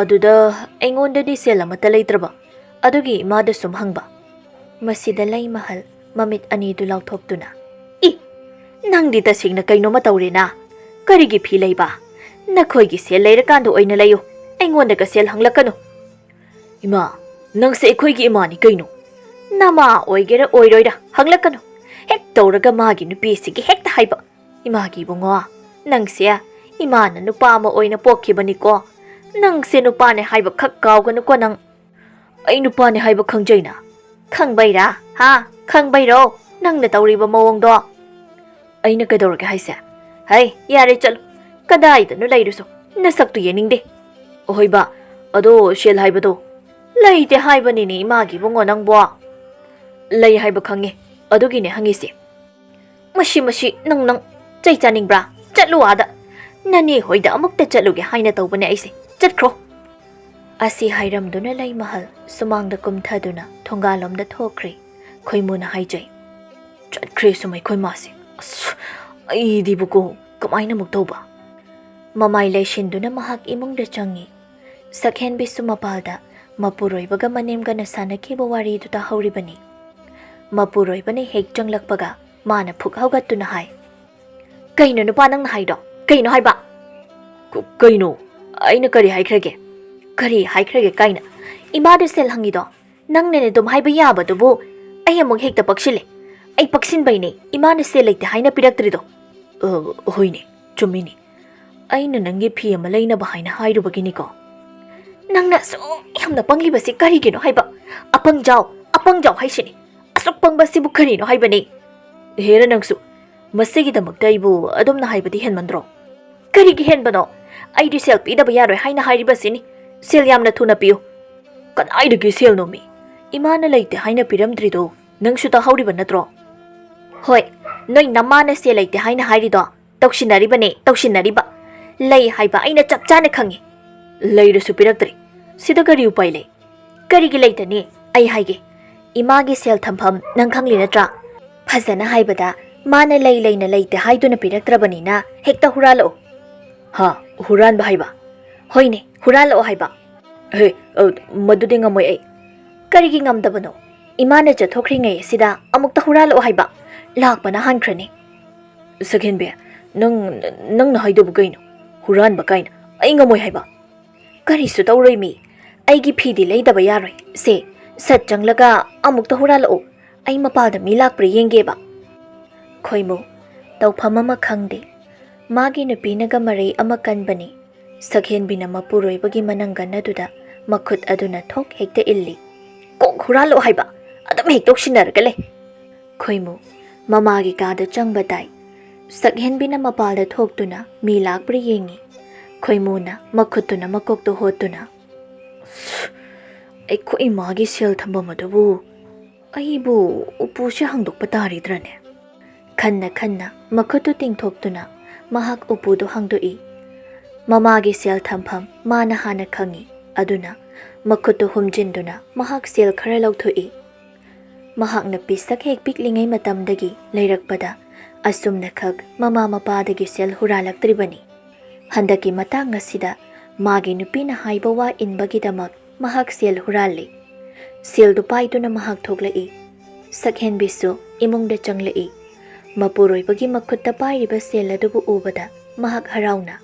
ꯑꯗꯨꯗ ꯑꯩꯉꯣꯟꯗꯗꯤ ꯁꯦꯜ ꯑꯃꯠꯇ ꯂꯩꯇ꯭ꯔꯕ ꯑꯗꯨꯒꯤ ꯏꯃꯥꯗ ꯁꯨꯝ ꯍꯪꯕ ꯃꯁꯤꯗ ꯂꯩꯃꯍꯜ ꯃꯃꯤꯠ ꯑꯅꯤꯗꯨ ꯂꯥꯎꯊꯣꯛꯇꯨꯅ ꯅꯪꯗꯤ ꯇꯁꯦꯡꯅ ꯀꯩꯅꯣꯃ ꯇꯧꯔꯦꯅꯥ ꯀꯔꯤꯒꯤ ꯐꯤ ꯂꯩꯕ ꯅꯈꯣꯏꯒꯤ ꯁꯦꯜ ꯂꯩꯔꯀꯥꯟꯗ ꯑꯣꯏꯅ ꯂꯩꯌꯨ ꯑꯩꯉꯣꯟꯗꯒ ꯁꯦꯜ ꯍꯪꯂꯛꯀꯅꯨ ꯏꯃꯥ ꯅꯪꯁꯦ ꯑꯩꯈꯣꯏꯒꯤ ꯏꯃꯥꯅꯤ ꯀꯩꯅꯣ ꯅꯃꯥ ꯑꯣꯏꯒꯦꯔꯥ ꯑꯣꯏꯔꯣꯏꯔꯥ ꯍꯪꯂꯛꯀꯅꯨ ꯍꯦꯛ ꯇꯧꯔꯒ ꯃꯥꯒꯤ ꯅꯨꯄꯤꯁꯤꯒꯤ ꯍꯦꯛꯇ ꯍꯥꯏꯕ ꯏꯃꯥꯒꯤ ꯏꯕꯨꯡꯉꯣ ꯅꯪꯁꯦ ꯏꯃꯥꯅ ꯅꯨꯄꯥ ꯑꯃ ꯑꯣꯏꯅ ꯄꯣꯛꯈꯤꯕꯅꯤꯀꯣ ꯅꯪꯁꯦ ꯅꯨꯄꯥꯅꯦ ꯍꯥꯏꯕ ꯈꯛ ꯀꯥꯎꯒꯅꯨꯀꯣ ꯅꯪ ꯑꯩ ꯅꯨꯄꯥꯅꯦ ꯍꯥꯏꯕ ꯈꯪꯖꯩꯅ ꯈꯪꯕꯩꯔꯥ ꯈꯪꯕꯩꯔꯣ ꯅꯪꯅ ꯇꯧꯔꯤꯕ ꯃꯑꯣꯡꯗꯣ ꯑꯩꯅ ꯀꯩꯗꯧꯔꯒꯦ ꯍꯥꯏꯁꯦ? ꯍꯩ ꯌꯥꯔꯦ ꯆꯠꯂꯣ. ꯀꯗꯥꯏꯗꯅꯣ ꯂꯩꯔꯨꯁꯨ ꯅꯁꯛꯇꯨ ꯌꯦꯡꯅꯤꯡꯗꯦ. ꯑꯍꯣꯏꯕ ꯑꯗꯣ ꯁꯦꯜ ꯍꯥꯏꯕꯗꯣ ꯂꯩꯇꯦ ꯍꯥꯏꯕꯅꯤꯅꯦ ꯏꯃꯥꯒꯤ ꯏꯕꯨꯡꯉꯣ ꯅꯪꯕꯣ. ꯂꯩ ꯍꯥꯏꯕ ꯈꯪꯉꯦ ꯑꯗꯨꯒꯤꯅꯦ ꯍꯪꯉꯤꯁꯦ. ꯃꯁꯤ ꯅꯪ ꯆꯩ ꯆꯥꯅꯤꯡꯕ꯭ꯔꯥ? ꯆꯠꯂꯨ ꯑꯥꯗ. ꯅꯅꯦ ꯍꯣꯏꯗ ꯑꯃꯨꯛꯇ ꯆꯠꯂꯨꯒꯦ ꯍꯥꯏꯅ ꯇꯧꯕꯅꯦ ꯑꯩꯁꯦ. ꯆꯠꯈ꯭ꯔꯣ. ꯑꯁꯤ ꯍꯥꯏꯔꯝꯗꯨꯅ ꯂꯩꯃꯍꯜ ꯁꯨꯃꯥꯡꯗ ꯀꯨꯝꯊꯗꯨꯅ ꯊꯣꯡꯒꯥꯜꯂꯣꯝꯗ ꯊꯣꯛꯈ꯭ꯔꯦ. ꯈꯣꯏꯃꯨꯅ ꯍꯥꯏꯖꯩ. ꯆꯠꯈ꯭ꯔꯦ ꯁꯨꯝ ꯑꯩꯈꯣꯏ ꯃꯥꯁꯦ. ꯑꯁ ꯑꯩꯗꯤꯕꯨꯀꯣ ꯀꯃꯥꯏꯅ ꯑꯃꯨꯛ ꯇꯧꯕ? ꯃꯃꯥꯏ ꯂꯩꯁꯤꯟꯗꯨꯅ ꯃꯍꯥꯛ ꯏꯃꯨꯡꯗ ꯆꯪꯉꯤ. ꯁꯛꯍꯦꯟꯕꯤꯁꯨ ꯃꯄꯥꯜꯗ ꯃꯄꯨꯔꯣꯏꯕꯒ ꯃꯅꯦꯝꯒꯅ ꯁꯥꯟꯅꯈꯤꯕ ꯋꯥꯔꯤꯗꯨ ꯇꯥꯍꯧꯔꯤꯕꯅꯤ. ꯃꯄꯨꯔꯣꯏꯕꯅ ꯍꯦꯛ ꯆꯪꯂꯛꯄꯒ ꯃꯥꯅ ꯐꯨꯛ ꯍꯧꯒꯠꯇꯨꯅ ꯍꯥꯏ. ꯀꯩꯅꯣ ꯅꯨꯄꯥ ꯅꯪꯅ ꯍꯥꯏꯗꯣ? ꯀꯩꯅꯣ ꯍꯥꯏꯕ? ꯀꯩꯅꯣ? ꯑꯩꯅ ꯀꯔꯤ ꯍꯥꯏꯈ꯭ꯔꯒꯦ? ꯀꯔꯤ ꯍꯥꯏꯈ꯭ꯔꯒꯦ ꯀꯥꯏꯅ? ꯏꯃꯥꯗ ꯁꯦꯜ ꯍꯪꯉꯤꯗꯣ ꯅꯪꯅꯅꯦ ꯑꯗꯨꯝ ꯍꯥꯏꯕ ꯌꯥꯕꯗꯨꯕꯨ ꯑꯩ ꯑꯃꯨꯛ ꯍꯦꯛꯇ ꯄꯛꯁꯤꯜꯂꯦ. ꯑꯩ ꯄꯛꯁꯤꯟꯕꯩꯅꯦ ꯏꯃꯥꯅ ꯁꯦꯜ ꯂꯩꯇꯦ ꯍꯥꯏꯅ ꯄꯤꯔꯛꯇ꯭ꯔꯤꯗꯣ. ꯍꯣꯏꯅꯦ ꯆꯨꯝꯃꯤꯅꯦ. ꯑꯩꯅ ꯅꯪꯒꯤ ꯐꯤ ꯑꯃ ꯂꯩꯅꯕ ꯍꯥꯏꯅ ꯍꯥꯏꯔꯨꯕꯒꯤꯅꯤꯀꯣ. ꯅꯪꯅ ꯑꯁꯨꯛ ꯌꯥꯝꯅ ꯄꯪꯂꯤꯕꯁꯤ ꯀꯔꯤꯒꯤꯅꯣ ꯍꯥꯏꯕ? ꯑꯄꯪꯖꯥꯎ ꯍꯥꯏꯁꯤꯅꯤ. ꯑꯁꯨꯛ ꯄꯪꯕꯁꯤꯕꯨ ꯀꯔꯤꯅꯣ ꯍꯥꯏꯕꯅꯤ? ꯍꯦꯔ ꯅꯪꯁꯨ ꯃꯁꯤꯒꯤꯗꯃꯛꯇ ꯑꯩꯕꯨ ꯑꯗꯨꯝꯅ ꯍꯥꯏꯕꯗꯤ ꯍꯦꯟꯃꯟꯗ꯭ꯔꯣ? ꯀꯔꯤꯒꯤ ꯍꯦꯟꯕꯅꯣ? ꯑꯩꯗꯤ ꯁꯦꯜ ꯄꯤꯗꯕ ꯌꯥꯔꯣꯏ ꯍꯥꯏꯅ ꯍꯥꯏꯔꯤꯕꯁꯤꯅꯤ. ꯁꯦꯜ ꯌꯥꯝꯅ ꯊꯨꯅ ꯄꯤꯌꯨ. ꯀꯗꯥꯏꯗꯒꯤ ꯁꯦꯜꯅꯣꯃꯤ? ꯏꯃꯥꯅ ꯂꯩꯇꯦ ꯍꯥꯏꯅ ꯄꯤꯔꯝꯗ꯭ꯔꯤꯗꯣ ꯅꯪꯁꯨ ꯇꯥꯍꯧꯔꯤꯕ ꯅꯠꯇ꯭ꯔꯣ? ꯍꯣꯏ ꯅꯣꯏ ꯅꯃꯥꯅ ꯁꯦꯜ ꯂꯩꯇꯦ ꯍꯥꯏꯅ ꯍꯥꯏꯔꯤꯗꯣ ꯇꯧꯁꯤꯟꯅꯔꯤꯕ. ꯂꯩ ꯍꯥꯏꯕ ꯑꯩꯅ ꯆꯞ ꯆꯥꯅ ꯈꯪꯉꯤ. ꯂꯩꯔꯁꯨ ꯄꯤꯔꯛꯇ꯭ꯔꯤ. ꯁꯤꯗ ꯀꯔꯤ ꯎꯄꯥꯏ ꯂꯩ? ꯀꯔꯤꯒꯤ ꯂꯩꯇꯅꯤ? ꯑꯩ ꯍꯥꯏꯒꯦ. ꯏꯃꯥꯒꯤ ꯁꯦꯜ ꯊꯝꯐꯝ ꯅꯪ ꯈꯪꯂꯤ ꯅꯠꯇ꯭ꯔꯥ? ꯐꯖꯅ ꯍꯥꯏꯕꯗ ꯃꯥꯅ ꯂꯩꯅ ꯂꯩꯇꯦ ꯍꯥꯏꯗꯨꯅ ꯄꯤꯔꯛꯇ꯭ꯔꯕꯅꯤꯅ ꯍꯦꯛꯇ ꯍꯨꯔꯥꯜꯂꯛꯑꯣ. ꯍꯥ ꯍꯨꯔꯥꯟꯕ ꯍꯥꯏꯕ? ꯍꯣꯏꯅꯦ ꯍꯨꯔꯥꯜꯂꯛꯑꯣ ꯍꯥꯏꯕ. ꯍꯦ ꯃꯗꯨꯗꯤ ꯉꯝꯃꯣꯏ ꯑꯩ. ꯀꯔꯤꯒꯤ ꯉꯝꯗꯕꯅꯣ? ꯏꯃꯥꯅ ꯆꯠꯊꯣꯛꯈ꯭ꯔꯤꯉꯩ ꯑꯁꯤꯗ ꯑꯃꯨꯛꯇ ꯍꯨꯔꯥꯜꯂꯛꯑꯣ ꯍꯥꯏꯕ. ꯂꯥꯛꯄꯅ ꯍꯥꯟꯈ꯭ꯔꯅꯤ. ꯁꯛꯍꯦꯟꯕꯤ ꯅꯪꯅ ꯍꯥꯏꯗꯨꯕꯨ ꯀꯩꯅꯣ? ꯍꯨꯔꯥꯟꯕ ꯀꯥꯏꯅ ꯑꯩ ꯉꯝꯃꯣꯏ ꯍꯥꯏꯕ. ꯀꯔꯤꯁꯨ ꯇꯧꯔꯣꯏ ꯃꯤ. ꯑꯩꯒꯤ ꯐꯤꯗꯤ ꯂꯩꯗꯕ ꯌꯥꯔꯣꯏ. ꯁꯦ ꯁꯠ ꯆꯪꯂꯒ ꯑꯃꯨꯛꯇ ꯍꯨꯔꯥꯜꯂꯛꯑꯣ. ꯑꯩ ꯃꯄꯥꯜꯗ ꯃꯤ ꯂꯥꯛꯄ꯭ꯔꯥ ꯌꯦꯡꯒꯦꯕ. ꯈꯣꯏꯃꯨ ꯇꯧꯐꯝ ꯑꯃ ꯈꯪꯗꯦ. ꯃꯥꯒꯤ ꯅꯨꯄꯤꯅꯒ ꯃꯔꯩ ꯑꯃ ꯀꯟꯕꯅꯤ. ꯁꯛꯍꯦꯟꯕꯤꯅ ꯃꯄꯨꯔꯣꯏꯕꯒꯤ ꯃꯅꯪꯒꯟ ꯑꯗꯨꯗ ꯃꯈꯨꯠ ꯑꯗꯨꯅ ꯊꯣꯛ ꯍꯦꯛꯇ ꯏꯜꯂꯤ. ꯀꯣꯛ ꯍꯨꯔꯥꯜꯂꯛꯑꯣ ꯍꯥꯏꯕ. ꯑꯗꯨꯝ ꯍꯦꯛ ꯇꯧꯁꯤꯟꯅꯔꯒ ꯂꯩ. ꯈꯣꯏꯃꯨ ꯃꯃꯥꯒꯤ ꯀꯥꯗ ꯆꯪꯕ ꯇꯥꯏ. ꯁꯛꯍꯦꯟꯕꯤꯅ ꯃꯄꯥꯜꯗ ꯊꯣꯛꯇꯨꯅ ꯃꯤ ꯂꯥꯛꯄ꯭ꯔꯥ ꯌꯦꯡꯉꯤ. ꯈꯣꯏꯃꯨꯅ ꯃꯈꯨꯠꯇꯨꯅ ꯃꯀꯣꯛꯇ ꯍꯣꯠꯇꯨꯅ ꯑꯩꯈꯣꯏ ꯏꯃꯥꯒꯤ ꯁꯦꯜ ꯊꯝꯐꯝ ꯑꯗꯨꯕꯨ ꯑꯩꯕꯨ ꯎꯄꯨꯁꯦ ꯍꯥꯡꯗꯣꯛꯄ ꯇꯥꯔꯤꯗ꯭ꯔꯅꯦ? ꯈꯟꯅ ꯃꯈꯨꯠꯇꯨ ꯇꯤꯡꯊꯣꯛꯇꯨꯅ ꯃꯍꯥꯛ ꯎꯄꯨꯗꯨ ꯍꯥꯡꯗꯣꯛꯏ. ꯃꯃꯥꯒꯤ ꯁꯦꯜ ꯊꯝꯐꯝ ꯃꯥꯅ ꯍꯥꯟꯅ ꯈꯪꯉꯤ. ꯑꯗꯨꯅ ꯃꯈꯨꯠꯇꯨ ꯍꯨꯝꯖꯤꯟꯗꯨꯅ ꯃꯍꯥꯛ ꯁꯦꯜ ꯈꯔ ꯂꯧꯊꯣꯛꯏ. ꯃꯍꯥꯛꯅ ꯄꯤꯁꯛ ꯍꯦꯛ ꯄꯤꯛꯂꯤꯉꯩ ꯃꯇꯝꯗꯒꯤ ꯂꯩꯔꯛꯄꯗ ꯑꯁꯨꯝꯅꯈꯛ ꯃꯃꯥ ꯃꯄꯥꯗꯒꯤ ꯁꯦꯜ ꯍꯨꯔꯥꯜꯂꯛꯇ꯭ꯔꯤꯕꯅꯤ. ꯍꯟꯗꯛꯀꯤ ꯃꯇꯥꯡ ꯑꯁꯤꯗ ꯃꯥꯒꯤ ꯅꯨꯄꯤꯅ ꯍꯥꯏꯕ ꯋꯥ ꯏꯟꯕꯒꯤꯗꯃꯛ ꯃꯍꯥꯛ ꯁꯦꯜ ꯍꯨꯔꯥꯜꯂꯤ. ꯁꯦꯜꯗꯨ ꯄꯥꯏꯗꯨꯅ ꯃꯍꯥꯛ ꯊꯣꯛꯂꯛꯏ. ꯁꯛꯍꯦꯟꯕꯤꯁꯨ ꯏꯃꯨꯡꯗ ꯆꯪꯂꯛꯏ. ꯃꯄꯨꯔꯣꯏꯕꯒꯤ ꯃꯈꯨꯠꯇ ꯄꯥꯏꯔꯤꯕ ꯁꯦꯜ ꯑꯗꯨꯕꯨ ꯎꯕꯗ ꯃꯍꯥꯛ ꯍꯔꯥꯎꯅ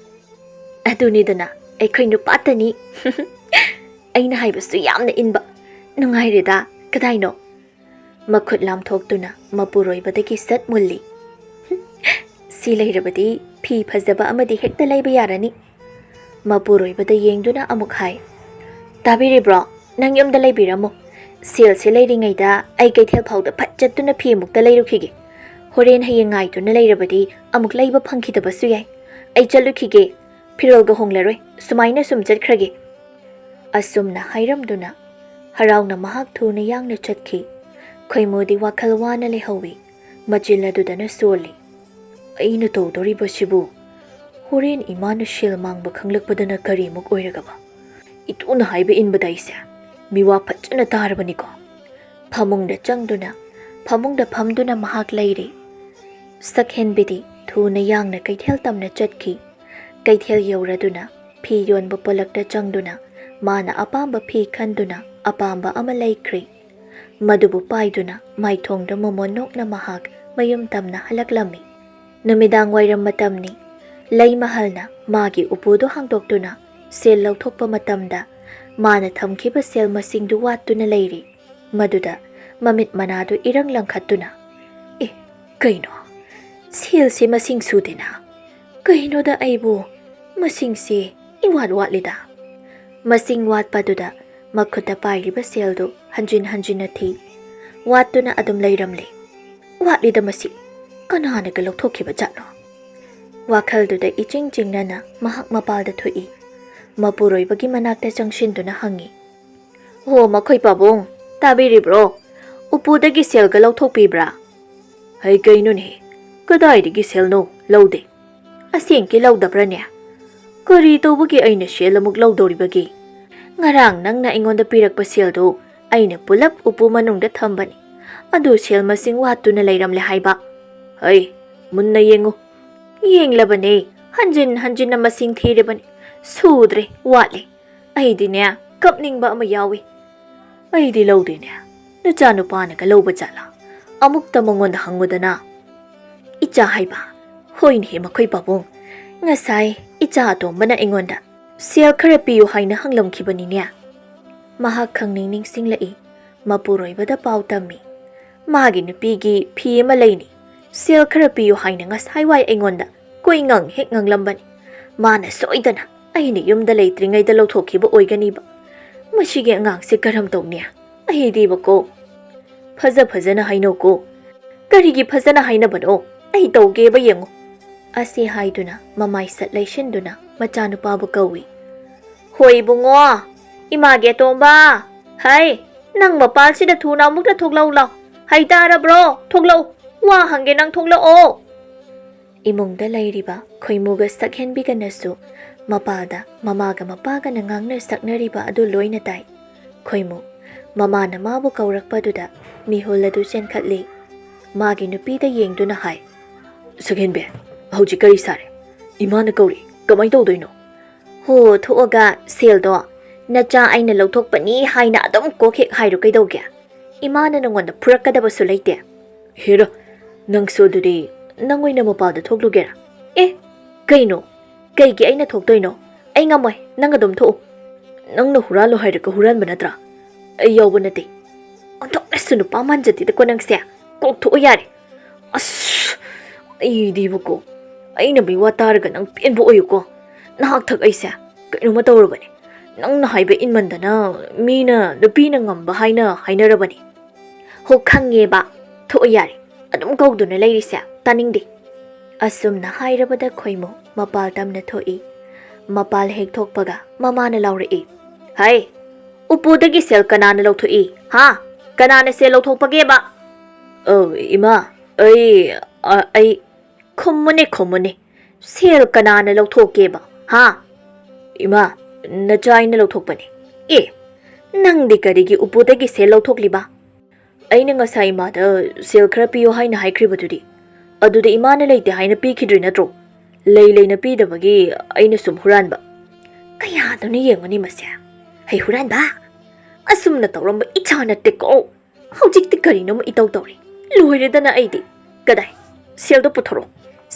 ꯑꯗꯨꯅꯤꯗꯅ ꯑꯩꯈꯣꯏ ꯅꯨꯄꯥꯇꯅꯤ. ꯑꯩꯅ ꯍꯥꯏꯕꯁꯨ ꯌꯥꯝꯅ ꯏꯟꯕ. ꯅꯨꯡꯉꯥꯏꯔꯦꯗ. ꯀꯗꯥꯏꯅꯣ? ꯃꯈꯨꯠ ꯂꯥꯝꯊꯣꯛꯇꯨꯅ ꯃꯄꯨꯔꯣꯏꯕꯗꯒꯤ ꯁꯠ ꯃꯨꯜꯂꯤ. ꯁꯤ ꯂꯩꯔꯕꯗꯤ ꯐꯤ ꯐꯖꯕ ꯑꯃꯗꯤ ꯍꯦꯛꯇ ꯂꯩꯕ ꯌꯥꯔꯅꯤ. ꯃꯄꯨꯔꯣꯏꯕꯗ ꯌꯦꯡꯗꯨꯅ ꯑꯃꯨꯛ ꯍꯥꯏ. ꯇꯥꯕꯤꯔꯤꯕ꯭ꯔꯣ? ꯅꯪ ꯌꯨꯝꯗ ꯂꯩꯕꯤꯔꯝꯃꯣ. ꯁꯦꯜꯁꯦ ꯂꯩꯔꯤꯉꯩꯗ ꯑꯩ ꯀꯩꯊꯦꯜ ꯐꯥꯎꯗ ꯐꯠ ꯆꯠꯇꯨꯅ ꯐꯤ ꯑꯃꯨꯛꯇ ꯂꯩꯔꯨꯈꯤꯒꯦ. ꯍꯣꯔꯦꯟ ꯍꯌꯦꯡ ꯉꯥꯏꯗꯨꯅ ꯂꯩꯔꯕꯗꯤ ꯑꯃꯨꯛ ꯂꯩꯕ ꯐꯪꯈꯤꯗꯕꯁꯨ ꯌꯥꯏ. ꯑꯩ ꯆꯠꯂꯨꯈꯤꯒꯦ. ꯐꯤꯔꯣꯜꯒ ꯍꯣꯡꯂꯔꯣꯏ. ꯁꯨꯃꯥꯏꯅ ꯁꯨꯝ ꯆꯠꯈ꯭ꯔꯒꯦ. ꯑꯁꯨꯝꯅ ꯍꯥꯏꯔꯝꯗꯨꯅ ꯍꯔꯥꯎꯅ ꯃꯍꯥꯛ ꯊꯨꯅ ꯌꯥꯡꯅ ꯆꯠꯈꯤ. ꯈꯣꯏꯃꯨꯗꯤ ꯋꯥꯈꯜ ꯋꯥꯅ ꯂꯩꯍꯧꯏ. ꯃꯆꯤꯜ ꯑꯗꯨꯗꯅ ꯁꯣꯜꯂꯤ. ꯑꯩꯅ ꯇꯧꯗꯣꯔꯤꯕꯁꯤꯕꯨ ꯍꯣꯔꯦꯟ ꯏꯃꯥꯅ ꯁꯦꯜ ꯃꯥꯡꯕ ꯈꯪꯂꯛꯄꯗꯅ ꯀꯔꯤꯃꯨꯛ ꯑꯣꯏꯔꯒꯕ? ꯏꯇꯨꯅ ꯍꯥꯏꯕ ꯏꯟꯕꯗ ꯑꯩꯁꯦ ꯃꯤꯋꯥ ꯐꯖꯅ ꯇꯥꯔꯕꯅꯤꯀꯣ. ꯐꯃꯨꯡꯗ ꯆꯪꯗꯨꯅ ꯐꯃꯨꯡꯗ ꯐꯝꯗꯨꯅ ꯃꯍꯥꯛ ꯂꯩꯔꯤ. ꯁꯛꯍꯦꯟꯕꯤꯗꯤ ꯊꯨꯅ ꯌꯥꯡꯅ ꯀꯩꯊꯦꯜ ꯇꯝꯅ ꯆꯠꯈꯤ. ꯀꯩꯊꯦꯜ ꯌꯧꯔꯗꯨꯅ ꯐꯤ ꯌꯣꯟꯕ ꯄꯣꯂꯛꯇ ꯆꯪꯗꯨꯅ ꯃꯥꯅ ꯑꯄꯥꯝꯕ ꯐꯤ ꯈꯟꯗꯨꯅ ꯑꯄꯥꯝꯕ ꯑꯃ ꯂꯩꯈ꯭ꯔꯤ. ꯃꯗꯨꯕꯨ ꯄꯥꯏꯗꯨꯅ ꯃꯥꯏꯊꯣꯡꯗ ꯃꯣꯃꯣꯟ ꯅꯣꯛꯅ ꯃꯍꯥꯛ ꯃꯌꯨꯝ ꯇꯝꯅ ꯍꯜꯂꯛꯂꯝꯃꯤ. ꯅꯨꯃꯤꯗꯥꯡ ꯋꯥꯏꯔꯝ ꯃꯇꯝꯅꯤ. ꯂꯩꯃꯍꯜꯅ ꯃꯥꯒꯤ ꯎꯄꯨꯗꯨ ꯍꯥꯡꯗꯣꯛꯇꯨꯅ ꯁꯦꯜ ꯂꯧꯊꯣꯛꯄ ꯃꯇꯝꯗ ꯃꯥꯅ ꯊꯝꯈꯤꯕ ꯁꯦꯜ ꯃꯁꯤꯡꯗꯨ ꯋꯥꯠꯇꯨꯅ ꯂꯩꯔꯤ. ꯃꯗꯨꯗ ꯃꯃꯤꯠ ꯃꯅꯥꯗꯨ ꯏꯔꯪ ꯂꯪꯈꯠꯇꯨꯅ ꯀꯩꯅꯣ? ꯁꯦꯜꯁꯦ ꯃꯁꯤꯡ ꯁꯨꯗꯦꯅ. ꯀꯩꯅꯣꯗ ꯑꯩꯕꯨ ꯃꯁꯤꯡꯁꯦ ꯏꯋꯥꯠ ꯋꯥꯠꯂꯤꯗ. ꯃꯁꯤꯡ ꯋꯥꯠꯄꯗꯨꯗ ꯃꯈꯨꯠꯇ ꯄꯥꯏꯔꯤꯕ ꯁꯦꯜꯗꯨ ꯍꯟꯖꯤꯟ ꯍꯟꯖꯤꯟꯅ ꯊꯤ. ꯋꯥꯠꯇꯨꯅ ꯑꯗꯨꯝ ꯂꯩꯔꯝꯂꯦ. ꯋꯥꯠꯂꯤꯗ ꯃꯁꯤ. ꯀꯅꯥꯅꯒ ꯂꯧꯊꯣꯛꯈꯤꯕ ꯖꯥꯠꯅꯣ? ꯋꯥꯈꯜꯗꯨꯗ ꯏꯆꯤꯡ ꯆꯤꯡꯅꯅ ꯃꯍꯥꯛ ꯃꯄꯥꯜꯗ ꯊꯣꯛꯏ꯫ ꯃꯄꯨꯔꯣꯏꯕꯒꯤ ꯃꯅꯥꯛꯇ ꯆꯪꯁꯤꯟꯗꯨꯅ ꯍꯪꯏ, "ꯍꯣ ꯃꯈꯣꯏ ꯄꯥꯕꯨꯡ, ꯇꯥꯕꯤꯔꯤꯕ꯭ꯔꯣ? ꯎꯄꯨꯗꯒꯤ ꯁꯦꯜꯒ ꯂꯧꯊꯣꯛꯄꯤꯕ꯭ꯔꯥ?" "ꯍꯩ ꯀꯩꯅꯣꯅꯦ, ꯀꯗꯥꯏꯗꯒꯤ ꯁꯦꯜꯅꯣ? ꯂꯧꯗꯦ." "ꯑꯁꯦꯡꯀꯤ ꯂꯧꯗꯕ꯭ꯔꯥꯅꯦ? ꯀꯔꯤ ꯇꯧꯕꯒꯤ ꯑꯩꯅ ꯁꯦꯜ ꯑꯃꯨꯛ ꯂꯧꯗꯧꯔꯤꯕꯒꯦ? ꯉꯔꯥꯡ ꯅꯪꯅ ꯑꯩꯉꯣꯟꯗ ꯄꯤꯔꯛꯄ ꯁꯦꯜꯗꯣ ꯑꯩꯅ ꯄꯨꯂꯞ ꯎꯄꯨ ꯃꯅꯨꯡꯗ ꯊꯝꯕꯅꯤ. ꯑꯗꯨ ꯁꯦꯜ ꯃꯁꯤꯡ ꯋꯥꯠꯇꯨꯅ ꯂꯩꯔꯝꯂꯦ ꯍꯥꯏꯕ." "ꯍꯩ, ꯃꯨꯟꯅ ꯌꯦꯡꯉꯨ." "ꯌꯦꯡꯂꯕꯅꯦ, ꯍꯟꯖꯤꯟ ꯍꯟꯖꯤꯟꯅ ꯃꯁꯤꯡ ꯊꯤꯔꯕꯅꯤ. ꯁꯨꯗ꯭ꯔꯦ, ꯋꯥꯠꯂꯦ. ꯑꯩꯗꯤꯅꯦ ꯀꯞꯅꯤꯡꯕ ꯑꯃ ꯌꯥꯎꯏ." "ꯑꯩꯗꯤ ꯂꯧꯗꯦꯅꯦ. ꯅꯆꯥꯅꯨꯄꯥꯅꯒ ꯂꯧꯕ ꯖꯥꯠꯂꯥ? ꯑꯃꯨꯛꯇ ꯃꯉꯣꯟꯗ ꯍꯪꯉꯨꯗꯅ." "ꯏꯆꯥ ꯍꯥꯏꯕ? ꯍꯣꯏꯅꯦꯍꯦ ꯃꯈꯣꯏ ꯄꯥꯕꯨꯡ. ꯉꯁꯥꯏ ꯏꯆꯥ ꯑꯇꯣꯝꯕꯅ ꯑꯩꯉꯣꯟꯗ ꯁꯦꯜ ꯈꯔ ꯄꯤꯌꯨ ꯍꯥꯏꯅ ꯍꯪꯂꯝꯈꯤꯕꯅꯤꯅꯦ." ꯃꯍꯥꯛ ꯈꯪꯅꯤꯡ ꯅꯤꯡꯁꯤꯡꯂꯛꯏ꯫ ꯃꯄꯨꯔꯣꯏꯕꯗ ꯄꯥꯎ ꯇꯝꯃꯤ, "ꯃꯥꯒꯤ ꯅꯨꯄꯤꯒꯤ ꯐꯤ ꯑꯃ ꯂꯩꯅꯤ. ꯁꯦꯜ ꯈꯔ ꯄꯤꯌꯨ ꯍꯥꯏꯅ ꯉꯁꯥꯏꯋꯥꯏ ꯑꯩꯉꯣꯟꯗ ꯀꯣꯏꯉꯪ ꯍꯦꯛ ꯉꯪꯂꯝꯕꯅꯤ. ꯃꯥꯅ ꯁꯣꯏꯗꯅ ꯑꯩꯅ ꯌꯨꯝꯗ ꯂꯩꯇ꯭ꯔꯤꯉꯩꯗ ꯂꯧꯊꯣꯛꯈꯤꯕ ꯑꯣꯏꯒꯅꯤꯕ. ꯃꯁꯤꯒꯤ ꯑꯉꯥꯡꯁꯦ ꯀꯔꯝ ꯇꯧꯅꯤ? ꯑꯩꯗꯤꯕꯀꯣ." "ꯐꯖ ꯐꯖꯅ ꯍꯥꯏꯅꯧꯀꯣ." "ꯀꯔꯤꯒꯤ ꯐꯖꯅ ꯍꯥꯏꯅꯕꯅꯣ? ꯑꯩ ꯇꯧꯒꯦꯕ ꯌꯦꯡꯉꯨ." ꯑꯁꯤ ꯍꯥꯏꯗꯨꯅ ꯃꯃꯥꯏꯁꯠ ꯂꯩꯁꯤꯟꯗꯨꯅ ꯃꯆꯥꯅꯨꯄꯥꯕꯨ ꯀꯧꯏ꯫ "ꯍꯣꯏ ꯏꯕꯨꯡꯉꯣ, ꯏꯃꯥꯒꯤ ꯑꯇꯣꯝꯕ, ꯍꯩ ꯅꯪ ꯃꯄꯥꯜꯁꯤꯗ ꯊꯨꯅ ꯑꯃꯨꯛꯇ ꯊꯣꯛꯂꯛꯎ ꯂꯥꯎ. ꯍꯩ ꯇꯥꯔꯕ꯭ꯔꯣ? ꯊꯣꯛꯂꯛꯎ, ꯋꯥ ꯍꯪꯒꯦ ꯅꯪ ꯊꯣꯛꯂꯛꯑꯣ." ꯏꯃꯨꯡꯗ ꯂꯩꯔꯤꯕ ꯈꯣꯏꯃꯨꯒ ꯁꯛꯍꯦꯟꯕꯤꯒꯅꯁꯨ ꯃꯄꯥꯜꯗ ꯃꯃꯥꯒ ꯃꯄꯥꯒꯅ ꯉꯥꯡꯅ ꯁꯛꯅꯔꯤꯕ ꯑꯗꯨ ꯂꯣꯏꯅ ꯇꯥꯏ꯫ ꯈꯣꯏꯃꯨ ꯃꯃꯥꯅ ꯃꯥꯕꯨ ꯀꯧꯔꯛꯄꯗꯨꯗ ꯃꯤꯍꯨꯜ ꯑꯗꯨ ꯆꯦꯟꯈꯠꯂꯤ꯫ ꯃꯥꯒꯤ ꯅꯨꯄꯤꯗ ꯌꯦꯡꯗꯨꯅ ꯍꯥꯏ, "ꯁꯛꯍꯦꯟꯕꯤ, ꯍꯧꯖꯤꯛ ꯀꯔꯤ ꯁꯥꯔꯦ? ꯏꯃꯥꯅ ꯀꯧꯔꯤ, ꯀꯃꯥꯏ ꯇꯧꯗꯣꯏꯅꯣ?" "ꯍꯣ ꯊꯣꯛꯑꯒ ꯁꯦꯜꯗꯣ ꯅꯆꯥ ꯑꯩꯅ ꯂꯧꯊꯣꯛꯄꯅꯤ ꯍꯥꯏꯅ ꯑꯗꯨꯝ ꯀꯣꯛ ꯍꯦꯛ ꯍꯥꯏꯔꯨ ꯀꯩꯗꯧꯒꯦ? ꯏꯃꯥꯅ ꯅꯉꯣꯟꯗ ꯐꯨꯔꯛꯀꯗꯕꯁꯨ ꯂꯩꯇꯦ." "ꯍꯦꯔ, ꯅꯪꯁꯨ ꯑꯗꯨꯗꯤ ꯅꯪ ꯑꯣꯏꯅ ꯃꯄꯥꯜꯗ ꯊꯣꯛꯂꯨꯒꯦꯔꯥ?" "ꯑꯦ ꯀꯩꯅꯣ? ꯀꯩꯒꯤ ꯑꯩꯅ ꯊꯣꯛꯇꯣꯏꯅꯣ? ꯑꯩ ꯉꯝꯃꯣꯏ, ꯅꯪ ꯑꯗꯨꯝ ꯊꯣꯛꯎ." "ꯅꯪꯅ ꯍꯨꯔꯥꯜꯂꯨ ꯍꯥꯏꯔꯒ ꯍꯨꯔꯥꯟꯕ ꯅꯠꯇ꯭ꯔꯥ? ꯑꯩ ꯌꯥꯎꯕ ꯅꯠꯇꯦ." "ꯑꯣꯟꯊꯣꯛꯅꯁꯨ ꯅꯨꯄꯥ ꯃꯥꯟꯖꯗꯦꯗꯀꯣ ꯅꯪꯁꯦ. ꯀꯣꯛ ꯊꯣꯛꯎ ꯌꯥꯔꯦ." "ꯑꯁ, ꯑꯩꯗꯤꯕꯀꯣ, ꯑꯩꯅ ꯃꯤꯋꯥ ꯇꯥꯔꯒ ꯅꯪ ꯄꯦꯟꯕ ꯑꯣꯏꯌꯨꯀꯣ. ꯅꯍꯥꯛꯊꯛ ꯑꯩꯁꯦ ꯀꯩꯅꯣꯝꯃ ꯇꯧꯔꯕꯅꯤ. ꯅꯪꯅ ꯍꯥꯏꯕ ꯏꯟꯃꯟꯗꯅ ꯃꯤꯅ ꯅꯨꯄꯤꯅ ꯉꯝꯕ ꯍꯥꯏꯅ ꯍꯥꯏꯅꯔꯕꯅꯤ." "ꯍꯣ ꯈꯪꯉꯦꯕ, ꯊꯣꯛꯎ ꯌꯥꯔꯦ. ꯑꯗꯨꯝ ꯀꯧꯗꯨꯅ ꯂꯩꯔꯤꯁꯦ ꯇꯥꯅꯤꯡꯗꯦ." ꯑꯁꯨꯝꯅ ꯍꯥꯏꯔꯕꯗ ꯈꯣꯏꯃꯨ ꯃꯄꯥꯜ ꯇꯝꯅ ꯊꯣꯛꯏ꯫ ꯃꯄꯥꯜ ꯍꯦꯛ ꯊꯣꯛꯄꯒ ꯃꯃꯥꯅ ꯂꯥꯎꯔꯛꯏ, "ꯍꯩ, ꯎꯄꯨꯗꯒꯤ ꯁꯦꯜ ꯀꯅꯥꯅ ꯂꯧꯊꯣꯛꯏ? ꯍꯥ? ꯀꯅꯥꯅ ꯁꯦꯜ ꯂꯧꯊꯣꯛꯄꯒꯦꯕ?" ꯏꯃꯥ, ꯑꯩ..." "ꯈꯨꯝꯃꯨꯅꯦ ꯈꯨꯝꯃꯨꯅꯦ, ꯁꯦꯜ ꯀꯅꯥꯅ ꯂꯧꯊꯣꯛꯀꯦꯕ? ꯍꯥ?" "ꯏꯃꯥ, ꯅꯆꯥ ꯑꯩꯅ ꯂꯧꯊꯣꯛꯄꯅꯤ." "ꯑꯦ, ꯅꯪꯗꯤ ꯀꯔꯤꯒꯤ ꯎꯄꯨꯗꯒꯤ ꯁꯦꯜ ꯂꯧꯊꯣꯛꯂꯤꯕ?" "ꯑꯩꯅ ꯉꯁꯥꯏ ꯏꯃꯥꯗ ꯁꯦꯜ ꯈꯔ ꯄꯤꯌꯨ ꯍꯥꯏꯅ ꯍꯥꯏꯈ꯭ꯔꯤꯕꯗꯨꯗꯤ. ꯑꯗꯨꯗ ꯏꯃꯥꯅ ꯂꯩꯇꯦ ꯍꯥꯏꯅ ꯄꯤꯈꯤꯗ꯭ꯔꯤ ꯅꯠꯇ꯭ꯔꯣ? ꯂꯩꯅ ꯄꯤꯗꯕꯒꯤ ꯑꯩꯅ ꯁꯨꯝ ꯍꯨꯔꯥꯟꯕ." "ꯀꯌꯥꯗꯨꯅ ꯌꯦꯡꯉꯨꯅꯤ ꯃꯁꯦ. ꯍꯩ ꯍꯨꯔꯥꯟꯕ! ꯑꯁꯨꯝꯅ ꯇꯧꯔꯝꯕ ꯏꯆꯥ ꯅꯠꯇꯦꯀꯣ. ꯍꯧꯖꯤꯛꯇꯤ ꯀꯔꯤꯅꯣꯃ ꯏꯇꯧ ꯇꯧꯔꯤ. ꯂꯣꯏꯔꯦꯗꯅ ꯑꯩꯗꯤ. ꯀꯗꯥꯏ? ꯁꯦꯜꯗꯣ ꯄꯨꯊꯣꯔꯛꯑꯣ.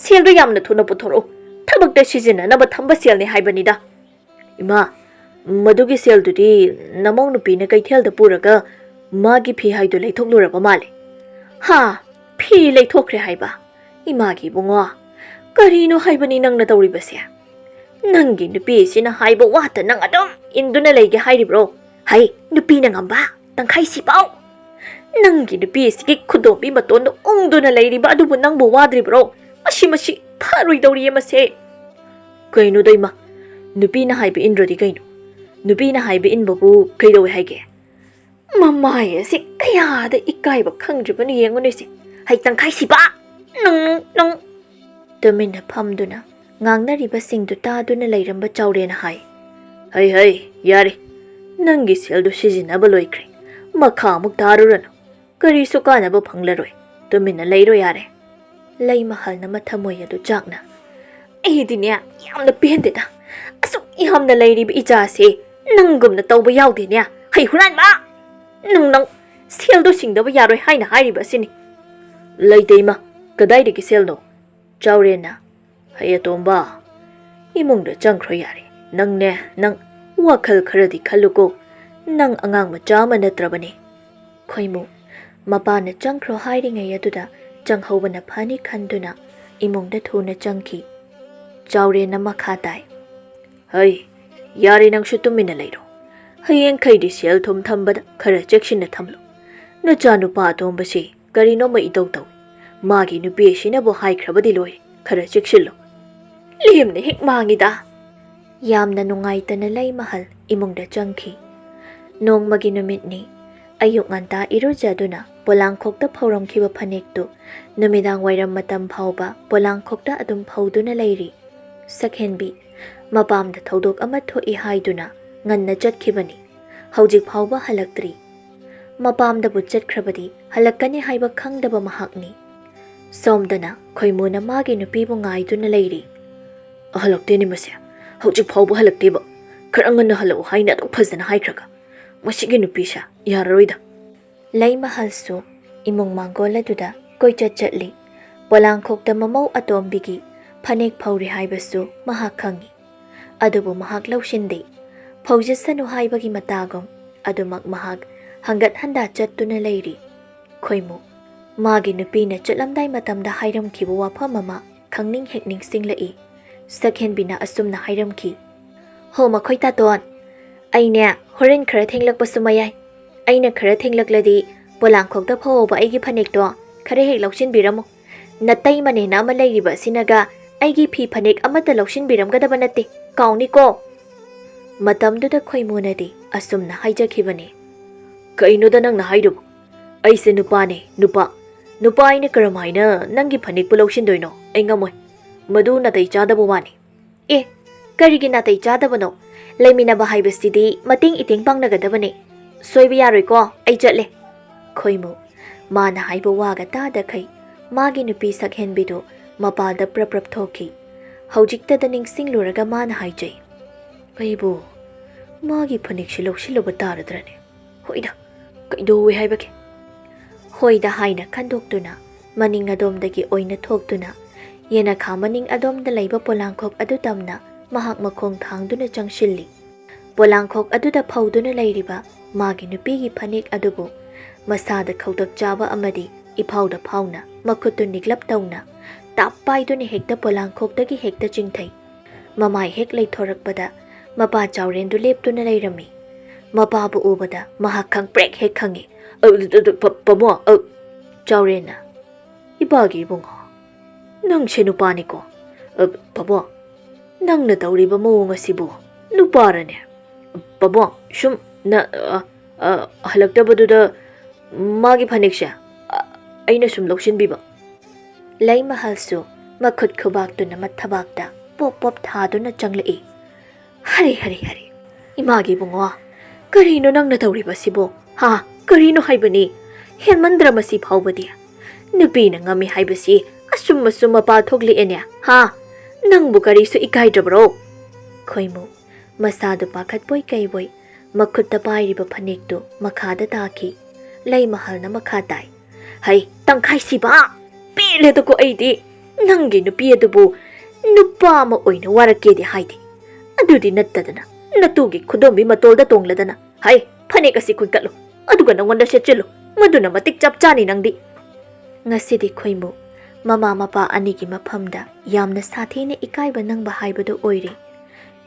ꯁꯦꯜꯗꯣ ꯌꯥꯝꯅ ꯊꯨꯅ ꯄꯨꯊꯣꯔꯛꯑꯣ. ꯊꯕꯛꯇ ꯁꯤꯖꯤꯟꯅꯅꯕ ꯊꯝꯕ ꯁꯦꯜꯅꯤ ꯍꯥꯏꯕꯅꯤꯗ." "ꯏꯃꯥ, ꯃꯗꯨꯒꯤ ꯁꯦꯜꯗꯨꯗꯤ ꯅꯃꯧ ꯅꯨꯄꯤꯅ ꯀꯩꯊꯦꯜꯗ ꯄꯨꯔꯒ ꯃꯥꯒꯤ ꯐꯤ ꯍꯥꯏꯗꯨ ꯂꯩꯊꯣꯛꯂꯨꯔꯕ ꯃꯥꯜꯂꯦ." "ꯍꯥ? ꯐꯤ ꯂꯩꯊꯣꯛꯈ꯭ರೆ ꯍꯥꯏꯕ? ꯏꯃꯥꯒꯤ ꯏꯕꯨꯡꯉꯣ, ꯀꯔꯤꯅꯣ ꯍꯥꯏꯕꯅꯤ ꯅꯪꯅ ꯇꯧꯔꯤꯕꯁꯦ? ꯅꯪꯒꯤ ꯅꯨꯄꯤꯁꯤꯅ ꯍꯥꯏꯕ ꯋꯥꯇ ꯅꯪ ꯑꯗꯨꯝ ꯏꯟꯗꯨꯅ ꯂꯩꯒꯦ ꯍꯥꯏꯔꯤꯕ꯭ꯔꯣ? ꯍꯩ, ꯅꯨꯄꯤꯅ ꯉꯝꯕ ꯇꯪꯈꯥꯏ ꯁꯤꯕꯥꯎ! ꯅꯪꯒꯤ ꯅꯨꯄꯤꯁꯤꯒꯤ ꯈꯨꯗꯣꯝꯕꯤ ꯃꯇꯣꯟꯗ ꯎꯪꯗꯨꯅ ꯂꯩꯔꯤꯕ ꯑꯗꯨꯕꯨ ꯅꯪꯕꯨ ꯋꯥꯗ꯭ꯔꯤꯕ꯭ꯔꯣ? ꯃꯁꯤ ꯐꯔꯣꯏꯗꯧꯔꯤꯌꯦ ꯃꯁꯦ." "ꯀꯩꯅꯣꯗ ꯏꯃꯥ, ꯅꯨꯄꯤꯅ ꯍꯥꯏꯕ ꯏꯟꯗ꯭ꯔꯗꯤ ꯀꯩꯅꯣ? ꯅꯨꯄꯤꯅ ꯍꯥꯏꯕ ꯏꯟꯕꯕꯨ ꯀꯩꯗꯧꯋꯦ ꯍꯥꯏꯒꯦ?" "ꯃꯃꯥꯏ ꯑꯁꯤ ꯀꯌꯥꯗ ꯏꯀꯥꯏꯕ ꯈꯪꯗ꯭ꯔꯤꯕꯅꯣ ꯌꯦꯡꯉꯨꯅꯦꯁꯦ. ꯍꯩ ꯇꯪꯈꯥꯏ ꯁꯤꯕ! ꯅꯪ..." ꯇꯨꯃꯤꯟꯅ ꯐꯝꯗꯨꯅ ꯉꯥꯡꯅꯔꯤꯕꯁꯤꯡꯗꯨ ꯇꯥꯗꯨꯅ ꯂꯩꯔꯝꯕ ꯆꯥꯎꯔꯦꯟꯅ ꯍꯥꯏ, "ꯍꯩ, ꯌꯥꯔꯦ. ꯅꯪꯒꯤ ꯁꯦꯜꯗꯨ ꯁꯤꯖꯤꯟꯅꯕ ꯂꯣꯏꯈ꯭ꯔꯦ. ꯃꯈꯥ ꯑꯃꯨꯛ ꯇꯥꯔꯨꯔꯅꯨ. ꯀꯔꯤꯁꯨ ꯀꯥꯟꯅꯕ ꯐꯪꯂꯔꯣꯏ. ꯇꯨꯃꯤꯟꯅ ꯂꯩꯔꯣ ꯌꯥꯔꯦ." ꯂꯩꯃꯍꯜꯅ ꯃꯊꯃꯣꯏ ꯑꯗꯨ ꯆꯥꯛꯅ, "ꯑꯩꯗꯤꯅꯦ ꯌꯥꯝꯅ ꯄꯦꯟꯗꯦꯗ. ꯑꯁꯨꯛ ꯌꯥꯝꯅ ꯂꯩꯔꯤꯕ ꯏꯆꯥꯁꯦ ꯅꯪꯒꯨꯝꯅ ꯇꯧꯕ ꯌꯥꯎꯗꯦꯅꯦ. ꯍꯩ ꯍꯨꯔꯥꯟꯕ! ꯅꯪ ꯁꯦꯜꯗꯣ ꯁꯤꯡꯗꯕ ꯌꯥꯔꯣꯏ ꯍꯥꯏꯅ ꯍꯥꯏꯔꯤꯕ ꯑꯁꯤꯅꯤ." "ꯂꯩꯇꯦ ꯏꯃꯥ, ꯀꯗꯥꯏꯗꯒꯤ ꯁꯦꯜꯅꯣ?" ꯆꯥꯎꯔꯦꯟꯅ, "ꯍꯩ ꯑꯇꯣꯝꯕ, ꯏꯃꯨꯡꯗ ꯆꯪꯈ꯭ꯔꯣ ꯌꯥꯔꯦ. ꯅꯪ ꯋꯥꯈꯜ ꯈꯔꯗꯤ ꯈꯜꯂꯨꯀꯣ. ꯅꯪ ꯑꯉꯥꯡ ꯃꯆꯥ ꯑꯃ ꯅꯠꯇ꯭ꯔꯕꯅꯤ." ꯈꯣꯏꯃꯨ ꯃꯄꯥꯅ ꯆꯪꯈ꯭ꯔꯣ ꯍꯥꯏꯔꯤꯉꯩ ꯑꯗꯨꯗ ꯆꯪꯍꯧꯕꯅ ꯐꯅꯤ ꯈꯟꯗꯨꯅ ꯏꯃꯨꯡꯗ ꯊꯨꯅ ꯆꯪꯈꯤ꯫ ꯆꯥꯎꯔꯦꯟꯅ ꯃꯈꯥ ꯇꯥꯏ, "ꯍꯩ, ꯌꯥꯔꯦ ꯅꯪꯁꯨ ꯇꯨꯃꯤꯟꯅ ꯂꯩꯔꯣ. ꯍꯌꯦꯡꯈꯩꯗꯤ ꯁꯦꯜ ꯊꯨꯝ ꯊꯝꯕꯗ ꯈꯔ ꯆꯦꯛꯁꯤꯟꯅ ꯊꯝꯂꯨ. ꯅꯆꯥꯅꯨꯄꯥ ꯑꯇꯣꯝꯕꯁꯤ ꯀꯔꯤꯅꯣꯃ ꯏꯇꯧ ꯇꯧꯏ. Magi nupi sinabu haikrabadi loi khara chekshillo. Limne hik mangida. Yamna nungaitana lay mahal imungda changki. Nong magi numitni ayuk nganta irujaduna polangkhokta phauramkhiba phanektu numidang wairam matam phauba polangkhokta adum phauduna leiri. Sakhenbi mapamda thodok ama thoi haiduna nganna chatkhibani. Haujik phauba halaktri. Mapamda bu chatkrabadi halakani haiba khangdaba mahakni. Somdana khoimuna magi nupibu ngaiduna leiri. Halakteni masya. Haujik phauba halakteba. Kharanganna halau haina aduk phazana haikraga. Masigi nupisha yararoida. Lay mahalsu imong Mangal aduda koichat chatli. Polangkhokta mamau atombigi phanek phauri haibasu mahak khangi. Adubu mahak laushinde. Phaujasanu haibagi matagom adumak mahak hangat handa chattuna leiri. Khoimu magi nupina chatlamdai matamda hairamkhibu wafam ama khangning hekning singlai. Sakhenbina asumna hairamki. Ho makhoi taton. Aine horen khara thenglakpasu mayai. Aina khara thenglakladi polangkhokta phawba aigi phanekto khare hek laushinbiramo. Natai mane na ama leiriba sinaga aigi phi phanek amata laushinbiramgadaba natte. Kauni ko. Matamduda khoimunadi asumna haijakhibani. Kainoda nangna haidubo. Aise nupane nupa. Nupa aina karamaina nangi phanekpu laushindoino engamoi. Madu natai chadaba wani. E karigi natai chadabano. Laiminaba haibasidi mating iting pangnagadabane. Soiba yaroiko ai chatle. Khoimu mana haiba waga tada khai magi nupi sakhenbidu mapada praprap thoki. Haujiktada ningsingluraga mana haijai. Aibu magi phanek silok bataradrane. Hoida kaidowe haibake. Hoida haina khandoktuna maning adomdagi oina thoktuna yena khamaning adomda laiba polangkhok adu tamna mahak makhong thangduna changshilli. Polangkhok aduda phauduna leiriba magi nupigi phanek adubu masada khaudak chaba amadi iphauda phauna makhutu niglap tauna tappaiduna hekta polangkhokdagi hekta chingthai. Mamai hek leithorakpada mapa chawrendu leptuna leirami. Mapabu ubada mahak khang prek hek khangi. Pamo chawrena ibagi bunga. Nang senupani ko. Pamo nang na tawriba mo nga sibu. Nuparane. Pamo shum na halaktabaduda magi phanek siya. Aina sum laushinbiba. Lay mahalsu makhut khubaktuna mathabakta pop thaduna changlai. Hari. Imagi bunga. Karino nang na tawriba sibu. Ha, karino haibani. Henmandra masi phawbadi. Nupi na ngami haibasi asum mapa thogli enya. Ha, nang bukari su ikai drabro. Khoimu masadu pakhat boy kai boy makhutta pairiba phanektu makhada taki. Lay mahal na makhatai. Hai, Tangkhai Siba. Pile to ko aidi. Nangi nupi adubu nupa ma oina warakedi haidi. Adudi nattadana. Natugi khudombi matolda tongladana. Hai, phanek asi kunkatlo. Aduga nangwanda setchilo. Maduna matik chap chani nangdi. Ngasidi khoimu mama mapa anigi maphamda yamna sathina ikaiba nangba haibadu oire.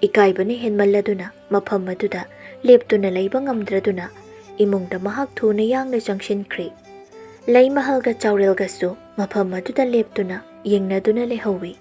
Ikaibani henmalladuna mafam maduda leptuna leiba ngamdraduna imungda mahak thuna yangna Junction khri. Lay mahalga chawrelgasu mafam maduda leptuna yengnaduna lehawi.